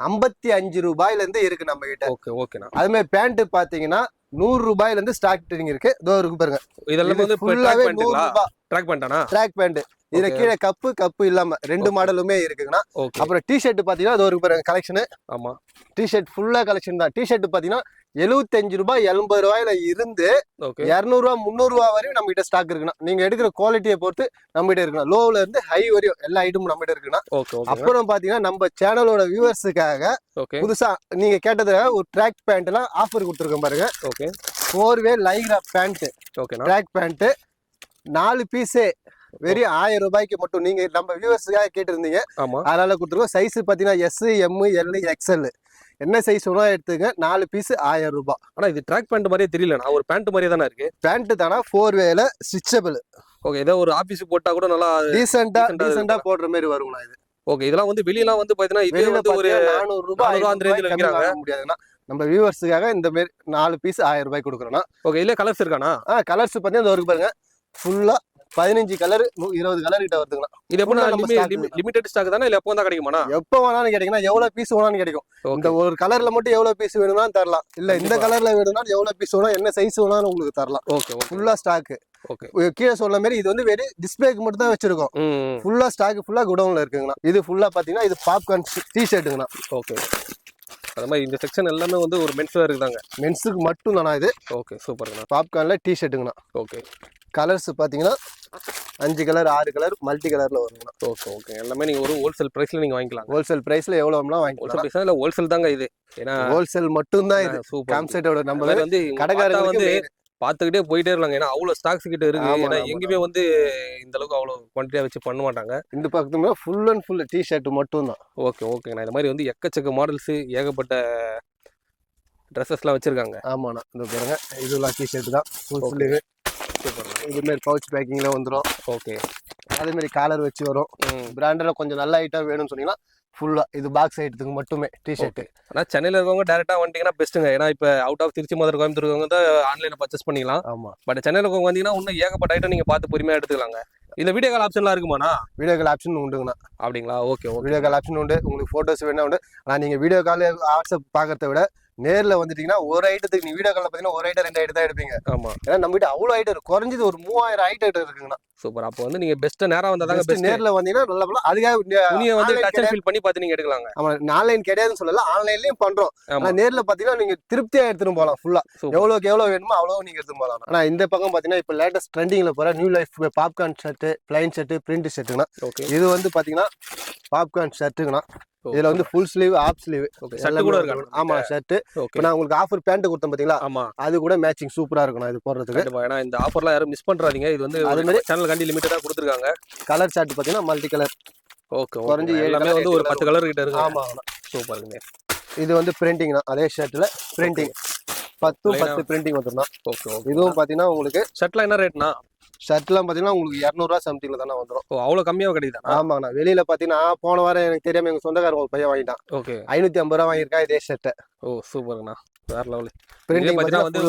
55 ரூபாயில இருந்து இருக்கு நம்ம கிட்ட. ஓகே ஓகேண்ணா. அது மாதிரி பேண்ட் பாத்தீங்கன்னா 100 ரூபாயில இருந்து ஸ்டார்டிங் இருக்கு. இதோ இருக்கு பாருங்க. இதெல்லாம் வந்து ஃபுல்லாவே 100 ரூபாய் ட்ராக் பேண்டானா? Track pant. இதுல கீழே கப்பு இல்லாம 2 மாடலுமே இருக்குங்கண்ணா. அப்புறம் டி-ஷர்ட் பாத்தீங்கன்னா அது ஒரு கலெக்ஷன். ஆமா டி-ஷர்ட் ஃபுல்லா கலெக்ஷன் தான். டி-ஷர்ட் பாத்தீங்கன்னா 75 ரூபாய் 80 ரூபாயில இருந்து 200 ரூபாய் 300 ரூபாய் வரையும் நம்ம கிட்ட ஸ்டாக் இருக்குண்ணா. நீங்க எடுக்கிற குவாலிட்டியை பொறுத்து நம்ம கிட்ட இருக்குண்ணா. லோல இருந்து ஹை வரையும் எல்லா ஐட்டமும் நம்ம கிட்ட இருக்குண்ணா. அப்புறம் பாத்தீங்கன்னா நம்ம சேனலோட வியூவர்ஸுக்காக புதுசா நீங்க கேட்டதுல ஒரு ட்ராக் பேண்ட் எல்லாம் ஆஃபர் கொடுத்துருக்கோம் பாருங்க. ஓகே 4-வே லைக்ரா பேண்ட், ட்ராக் பேண்ட் 4 பீஸே வெறும் 1000 ரூபாய்க்கு மட்டும். நீங்க நம்ம வியூவர்ஸுக்காக கேட்டிருந்தீங்க, அதனால கொடுத்துருக்கோம். சைஸ் பாத்தீங்கன்னா S, M, L, XL என்ன சைஸ் வேணா எடுத்துங்க. 4 பீஸ் 1000 ரூபாய். ஆனா இது ட்ராக் பேண்ட் மாதிரியே தெரியலண்ணா. ஒரு பேண்ட் மாதிரியே தானே இருக்கு. பேண்ட் தானா 4-வேல ஸ்ட்ரெச்சபிள். ஓகே ஏதோ ஒரு ஆபீஸ் போட்டா கூட நல்லா டீசெண்டா போடுற மாதிரி வருங்களா இது. ஓகே இதெல்லாம் வந்து வெளியெல்லாம் வந்து பாத்தீங்கன்னா இது வந்து ஒரு 400 ரூபாய் அந்த ரேஞ்சில விக்கிறாங்க. முடியாதுன்னா நம்ம வியூவர்ஸுக்காக இந்த மாதிரி 4 பீஸ் 1000 ரூபாய் கொடுக்குறோம்னா. ஓகே இதுல கலர்ஸ் இருக்கானா? கலர்ஸ் பாத்தீங்கன்னா இருக்கு பாருங்க. ஃபுல்லா 15 கலர் 20 கலர் கிட்ட வருதுங்களா. இது எப்ப லிமிடெட் ஸ்டாக் தானே இல்ல எப்போ தான் கிடைக்குமாண்ணா? எப்போ வேணாலும் கிடைக்கும்னா. எவ்வளவு பீஸ் வேணாலும் கிடைக்கும். இந்த ஒரு கலர்ல மட்டும் எவ்வளவு பீஸ் வேணும்னா தரலாம். இல்ல இந்த கலர்ல வேணும்னா எவ்வளவு பீஸ் வேணும் என்ன சைஸ் வேணாலும் உங்களுக்கு தரலாம். ஓகே ஃபுல்லா ஸ்டாக். ஓகே கீழே சொன்ன மாதிரி இது வந்து வெறும் டிஸ்பிளேக்கு மட்டும் தான் வச்சிருக்கோம். ஃபுல்லா ஸ்டாக் ஃபுல்லா குடவுன்ல இருக்குங்கண்ணா. இது ஃபுல்லா பாத்தீங்கன்னா இது பாப்கார்ன் டி-ஷர்ட்டுங்கண்ணா. ஓகே அது மாதிரி இந்த செக்ஷன் எல்லாமே வந்து ஒரு மென்ஸ் வேர் இருக்குதாங்க. மென்ஸுக்கு மட்டும் தானா இது? ஓகே சூப்பர்ங்கண்ணா. பாப்கார்ன்ல டி-ஷர்ட்டுங்கண்ணா. ஓகே கலர்ஸ் பாத்தீங்கன்னா 5 கலர் 6 கலர் மல்டி கலர்ல வருங்கண்ணா. ஓகே ஓகே எல்லாமே நீங்க ஒரு ஹோல்சேல் பிரைஸ்ல நீங்க வாங்கிக்கலாம். ஹோல்சேல் பிரைஸ்ல எவ்வளவு வேணா வாங்கிக்கலாம். ஹோல்சேல் இல்ல ஹோல்சேல் தாங்க இது. ஏன்னா ஹோல்சேல் மட்டும் தான் இது. காம்செட்டோட நம்ம வந்து கடைக்காரங்க வந்து பாத்துக்கிட்டே போயிட்டே இருக்காங்க. ஏன்னா அவ்வளவு ஸ்டாக்ஸ் கிட்ட இருக்கு. ஆமா, ஏன்னா ஆமா, எங்கேயுமே வந்து இந்த அளவுக்கு அவ்வளவு குவான்டிட்டியா வச்சு பண்ண மாட்டாங்க. இந்த பக்கத்துல ஃபுல் அண்ட் ஃபுல் டிஷர்ட் மட்டும் தான். ஓகேண்ணா. இந்த மாதிரி வந்து எக்கச்சக்க மாடல்ஸ், ஏகப்பட்ட ட்ரெஸ்ஸஸ்லாம் வச்சிருக்காங்க. ஆமாண்ணா, இந்த பாருங்க இதெல்லாம் டிஷர்ட் தான் ஃபுல் ஸ்லீவ். சூப்பர். இது மாதிரி பவுச் பேக்கிங்ல வந்துடும். ஓகே. அதே மாதிரி காலர் வச்சு வரும். பிராண்டட்ல கொஞ்சம் நல்ல ஐட்டம் வேணும்னு சொன்னீங்கன்னா ஃபுல்லா இது பாக்ஸ் ஐட்டத்துக்கு மட்டுமே டிஷர்ட். ஆனா சென்னையில இருக்கவங்க டேரக்டா வந்துட்டீங்கன்னா பெஸ்ட்டுங்க. ஏன்னா இப்ப அவுட் ஆஃப் திருச்சி, மதுரை, கோயம்புத்தூர் இருக்கவங்க தான் ஆன்லைன்ல பர்ச்சேஸ் பண்ணிக்கலாம். ஆமா. பட் சென்னையில இருக்கவங்க வந்தீங்கன்னா இன்னும் ஏகப்பட்ட ஐட்டம் நீங்க பார்த்து பொறுமையா எடுத்துக்கலாங்க. இதுல வீடியோ கால் ஆப்ஷன்லாம் இருக்குமாண்ணா? வீடியோ கால் ஆப்ஷன் உண்டுங்கண்ணா. அப்படிங்களா? ஓகே. வீடியோ கால் ஆப்ஷன் உண்டு. உங்களுக்கு போட்டோஸ் வேணா உண்டு. ஆனா நீங்க வீடியோ கால் வாட்ஸ்அப் பாக்கிறத விட நேர்ல வந்துட்டீங்கன்னா ஒரு ஐட்டத்துக்கு நீ வீடியோ கால்ல பாத்தீங்கன்னா ஒரு ஐட்டம் 2 ஐட்டம் தான் எடுப்பீங்க. ஆமா. ஏன்னா நம்ம கிட்ட அவ்வளவு ஐட்டம் இருக்கு. குறைஞ்சது ஒரு 3000 ஐட்டம் இருக்குங்கண்ணா. சூப்பர். அப்போ வந்து நீங்க பெஸ்ட்டா நேரா வந்தாதாங்க பெஸ்ட். நேர்ல வந்தீங்கன்னா நல்லா அதுக்காக துணியை வந்து டச் அண்ட் ஃபீல் பண்ணி பார்த்து நீங்க எடுக்கலாங்க. ஆமா, ஆன்லைன் கிடையாதுன்னு சொல்லல, ஆன்லைன்லயும் பண்றோம். ஆனா நேர்ல பாத்தீங்கன்னா நீங்க திருப்தியா எடுத்துட்டு போகலாம். ஃபுல்லா எவ்வளவுக்கு எவ்வளவு வேணுமோ அவ்வளவு நீங்க எடுத்துட்டு போகலாம். ஆனா இந்த பக்கம் பாத்தீங்கன்னா இப்ப லேட்டஸ்ட் ட்ரெண்டிங்ல போற new life popcorn shirt, plain shirt, print ஷர்ட்டுங்கண்ணா. இது வந்து பாத்தீங்கன்னா பாப்கார்ன் ஷர்ட்டுங்கண்ணா. இதுல வந்து full sleeve, half sleeve shirt கூட இருக்கு. ஆமா, ஷர்ட். இப்போ நான் உங்களுக்கு ஆஃபர் பேண்ட் கொடுத்தேன் பாத்தீங்களா? ஆமா. அது கூட மேட்சிங் சூப்பரா இருக்கும் இது போடுறதுக்கு. ஏன்னா இந்த ஆஃபர்லாம் யாரும் மிஸ் பண்றாதீங்க. இது வந்து அதே மாதிரி சேனல் கண்டி லிமிட்டடா கொடுத்துருக்காங்க. கலர் ஷர்ட் பாத்தீங்கன்னா மல்டி கலர். ஓகே. குறைஞ்சு எல்லாமே வந்து ஒரு 10 கலர் கிட்ட இருக்கு. ஆமா, சூப்பருங்க. இது வந்து பிரிண்டிங் தான். அதே ஷர்ட்ல பிரிண்டிங் 10 பிரிண்டிங் வந்துடும். ஓகே. இதுவும் பாத்தீங்கன்னா உங்களுக்கு ஷர்ட்லாம் என்ன ரேட்னா? ஷர்ட்லாம் பாத்தீங்கன்னா உங்களுக்கு 200 ரூபா சம்திங்ல தானே வந்துடும். ஓ, அவ்வளவு கம்மியா கிடைக்குதா? ஆமாண்ணா. வெளியில பாத்தீங்கன்னா போன வாரம் எனக்கு தெரியாம எங்க சொந்தக்காரங்க ஒரு பையன் வாங்கிட்டான். ஓகே. 550 ரூபா வாங்கியிருக்கா இதே ஷர்ட். ஓ, சூப்பர்ண்ணா. வேற லெவல். பிரிண்டிங் பாத்தீங்கன்னா வந்து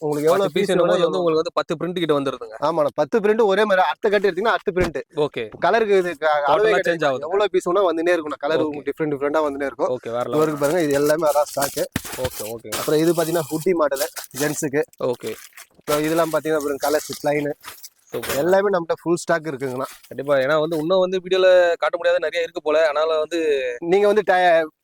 உங்களுக்கு எவ்வளவு பீஸ் வந்து உங்களுக்கு வந்து 10 பிரிண்ட் கிட்ட வந்துருதுங்க. ஆமாண்ணா, 10 பிரிண்ட் ஒரே மாதிரி அடுத்த கட்டி எடுத்தீங்கன்னா அடுத்த பிரிண்ட். ஓகே. கலருக்கு இது அளவே சேஞ்ச் ஆகுது. எவ்வளவு பீஸ் வேணா வந்துனே இருக்கும். கலர் டிஃபரெண்டா வந்துனே இருக்கும். ஓகே. வேற லெவல் இருக்கு பாருங்க. இது எல்லாமே அதான் ஸ்டாக். ஓகே. அப்புறம் இது பாத்தீங்கன்னா ஹுட்டி மாடல் ஜென்ஸுக்கு. ஓகே. இப்போ இதெல்லாம் பாத்தீங்கன்னா அப்புறம் கலர்ஸ் ப்ளைன் எல்லாமே நம்மகிட்ட ஃபுல் ஸ்டாக் இருக்குங்கண்ணா. கண்டிப்பா. ஏன்னா வந்து இன்னும் வந்து வீடியோல காட்ட முடியாத நிறைய இருக்கு போல. அதனால வந்து நீங்க வந்து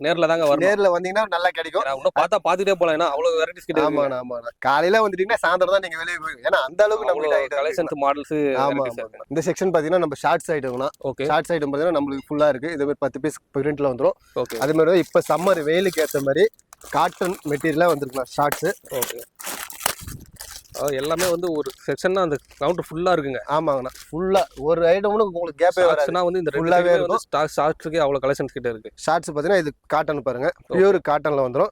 நேர்ல தாங்க வரணும். நேர்ல வந்தீங்கன்னா நல்லா கிடைக்கும். இன்னும் பாத்துட்டே போலாம். ஏன்னா அவ்வளவு வெரைட்டிஸ் கிட்ட இருக்கு. ஆமாண்ணா. காலையில வந்துட்டீங்கன்னா சாயந்தரம் தான் நீங்க வெளியே போய். ஏன்னா அந்த அளவுக்கு நம்ம கலெக்ஷன்ஸ் மாடல்ஸ். ஆமா. இந்த செக்ஷன் பாத்தீங்கன்னா நம்ம ஷார்ட்ஸ் ஐட்டம்னா. ஓகே. ஷார்ட்ஸ் ஐட்டம் பாத்தீங்கன்னா நம்மளுக்கு ஃபுல்லா இருக்கு. இது மாதிரி 10 பீஸ் பிரிண்ட்ல வந்துரும். ஓகே. அதே மாதிரி இப்ப சம்மர் வெயிலுக்கு ஏற்ற மாதிரி காட்டன் மெட்டீரியலா வந்திருக்கலாம் ஷார்ட்ஸ். ஓகே. எல்லாமே வந்து ஒரு செக்ஷன்னா அந்த கவுண்டர் ஃபுல்லா இருக்குங்க. ஆமாங்கண்ணா. ஃபுல்லா ஒரு ஐட்டம் உங்களுக்கு கேப்பே வராதுனா வந்து இந்த ஃபுல்லாவே வந்து ஷார்ட்ஸ்க்கு அவ்வளவு கலெக்ஷன்ஸ் கிட்ட இருக்கு. ஷார்ட்ஸ் பாத்தீங்கன்னா இது காட்டன் பாருங்க. பியூர் காட்டன்ல வந்துரும்.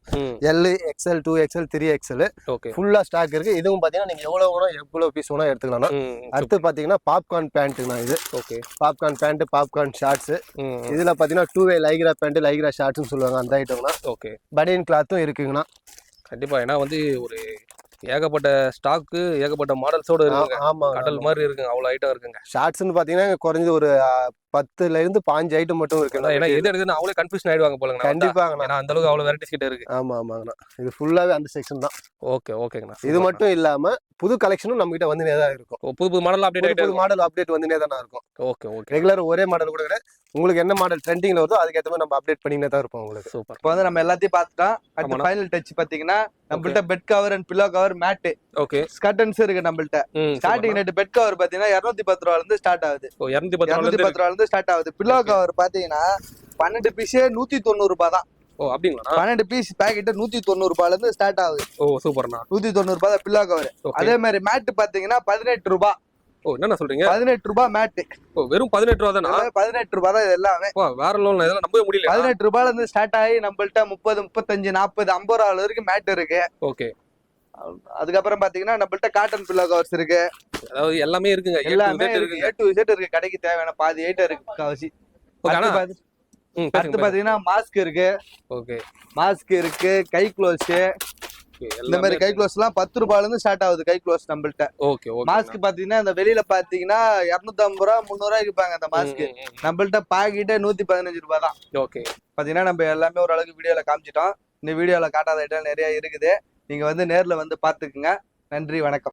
L, XL, 2XL, 3XL okay. ஃபுல்லா ஸ்டாக் இருக்கு. இதுவும் பாத்தீங்கன்னா நீங்க எவ்வளவு பீஸ் வேணா எடுத்துக்கலாம். அடுத்து பாத்தீங்கன்னா பாப்கார்ன் பேண்ட்னா இது. Okay. Popcorn pant, popcorn shorts. இதுல பாத்தீங்கன்னா 2-way லைக்ரா பேண்ட், லைக்ரா ஷார்ட்ஸ்னு சொல்லுவாங்க. அந்த ஐட்டம்னா. ஓகே. பனியன் கிளாத்தும் இருக்குங்கண்ணா. கண்டிப்பா. ஏன்னா வந்து ஒரு ஏகப்பட்ட ஸ்டாக்கு, ஏகப்பட்ட மாடல்ஸோட இருக்குங்க. ஆமா, கடல் மாதிரி இருக்குங்க. அவ்வளவு ஐட்டம் இருக்குங்க. ஷார்ட்ஸ்னு பாத்தீங்கன்னா குறைஞ்சது ஒரு 10ல இருந்து 5 ஐட்டம் மட்டும் இருக்கு. ஏன்னா எது எடுக்குதுன்னு அவங்களே கன்ஃபியூஷன் ஆயிடுவாங்க போலங்க. கண்டிப்பாங்கண்ணா. ஏன்னா அந்த அளவுக்கு அவ்வளவு வெரைட்டிஸ் கிட்ட இருக்கு. ஆமாங்கண்ணா. இது ஃபுல்லாவே அந்த செக்ஷன் தான். ஓகேங்கண்ணா. இது மட்டும் இல்லாம புது கலெக்ஷனும் நம்ம கிட்ட வந்துனே தான் இருக்கும். புது மாடல் அப்டேட் புது மாடல் அப்டேட் வந்துனே தான் இருக்கும். ஓகே. ரெகுலர் ஒரே மாடல் கூட கிடையாது. உங்களுக்கு என்ன மாடல் ட்ரெண்டிங்ல வருதோ அதுக்கு ஏத்த மாதிரி நம்ம அப்டேட் பண்ணினே தான் இருப்போம் உங்களுக்கு. சூப்பர். இப்போ வந்து நம்ம எல்லாத்தையும் பார்த்துட்டோம். அடுத்து ஃபைனல் டச் பாத்தீங்கன்னா நம்மள்ட்ட bed cover and pillow cover, mat, okay, curtains இருக்கு நம்மள்ட்ட. ஸ்டார்டிங் ரேட் பெட் கவர் பாத்தீங்கன்னா 210 ரூபாயில இருந்து ஸ்டார்ட் ஆகுது. 210 ரூபாயில இருந்து ஸ்டார்ட் ஆகுது. பில்லோ கவர் பாத்தீங்கன்னா 12 பீஸே 190 ரூபாய் தான். ஓ, அப்படிங்களா? 12 பீஸ் பேக்கெட் 190 ரூபாயில இருந்து ஸ்டார்ட் ஆகுது. ஓ, சூப்பர்ண்ணா. 190 ரூபாய் தான் பில்லோ கவர். அதே மாதிரி மேட் பாத்தீங்கன்னா 18 ரூபாய். ஓ, என்ன சொல்றீங்க? 18 ரூபாய் மேட். ஓ, வெறும் 18 ரூபாய் தானா? 18 ரூபாய் தான் இது எல்லாமே. வேற லெவல்ல. இதெல்லாம் நம்பவே முடியல. 18 ரூபாயில இருந்து ஸ்டார்ட் ஆகி நம்மள்ட்ட 30, 35, 40, 50 ரூபாய் வரைக்கும் மேட் இருக்கு. ஓகே. அதுக்கப்புறம் பாத்தீங்கன்னா நம்மள்ட்ட காட்டன் பில்லோ கவர்ஸ் இருக்கு. அதாவது எல்லாமே இருக்குங்க. எல்லாமே இருக்கு. A to Z இருக்கு. கடைக்கு தேவையான பாதி ஐட்டம் இருக்கு காசி. அடுத்து பாத்தீங்கன்னா மாஸ்க் இருக்கு. ஓகே. மாஸ்க் இருக்கு, கை க்ளோஸ். இந்த மாதிரி கை க்ளோஸ் எல்லாம் 10 ரூபாயில இருந்து ஸ்டார்ட் ஆகுது. கை க்ளோஸ் நம்மள்ட்ட. ஓகே. மாஸ்க் பாத்தீங்கன்னா இந்த வெளியில பாத்தீங்கன்னா 250 ரூபா 300 ரூபாய்க்கு விற்பாங்க அந்த மாஸ்க். நம்மள்ட்ட பாக்கெட்டே 115 ரூபாய் தான். ஓகே. பாத்தீங்கன்னா நம்ம எல்லாமே ஓரளவுக்கு வீடியோல காமிச்சிட்டோம். இந்த வீடியோல காட்டாத ஐட்டம் நிறைய இருக்குது. நீங்க வந்து நேர்ல வந்து பாத்துக்குங்க. நன்றி, வணக்கம்.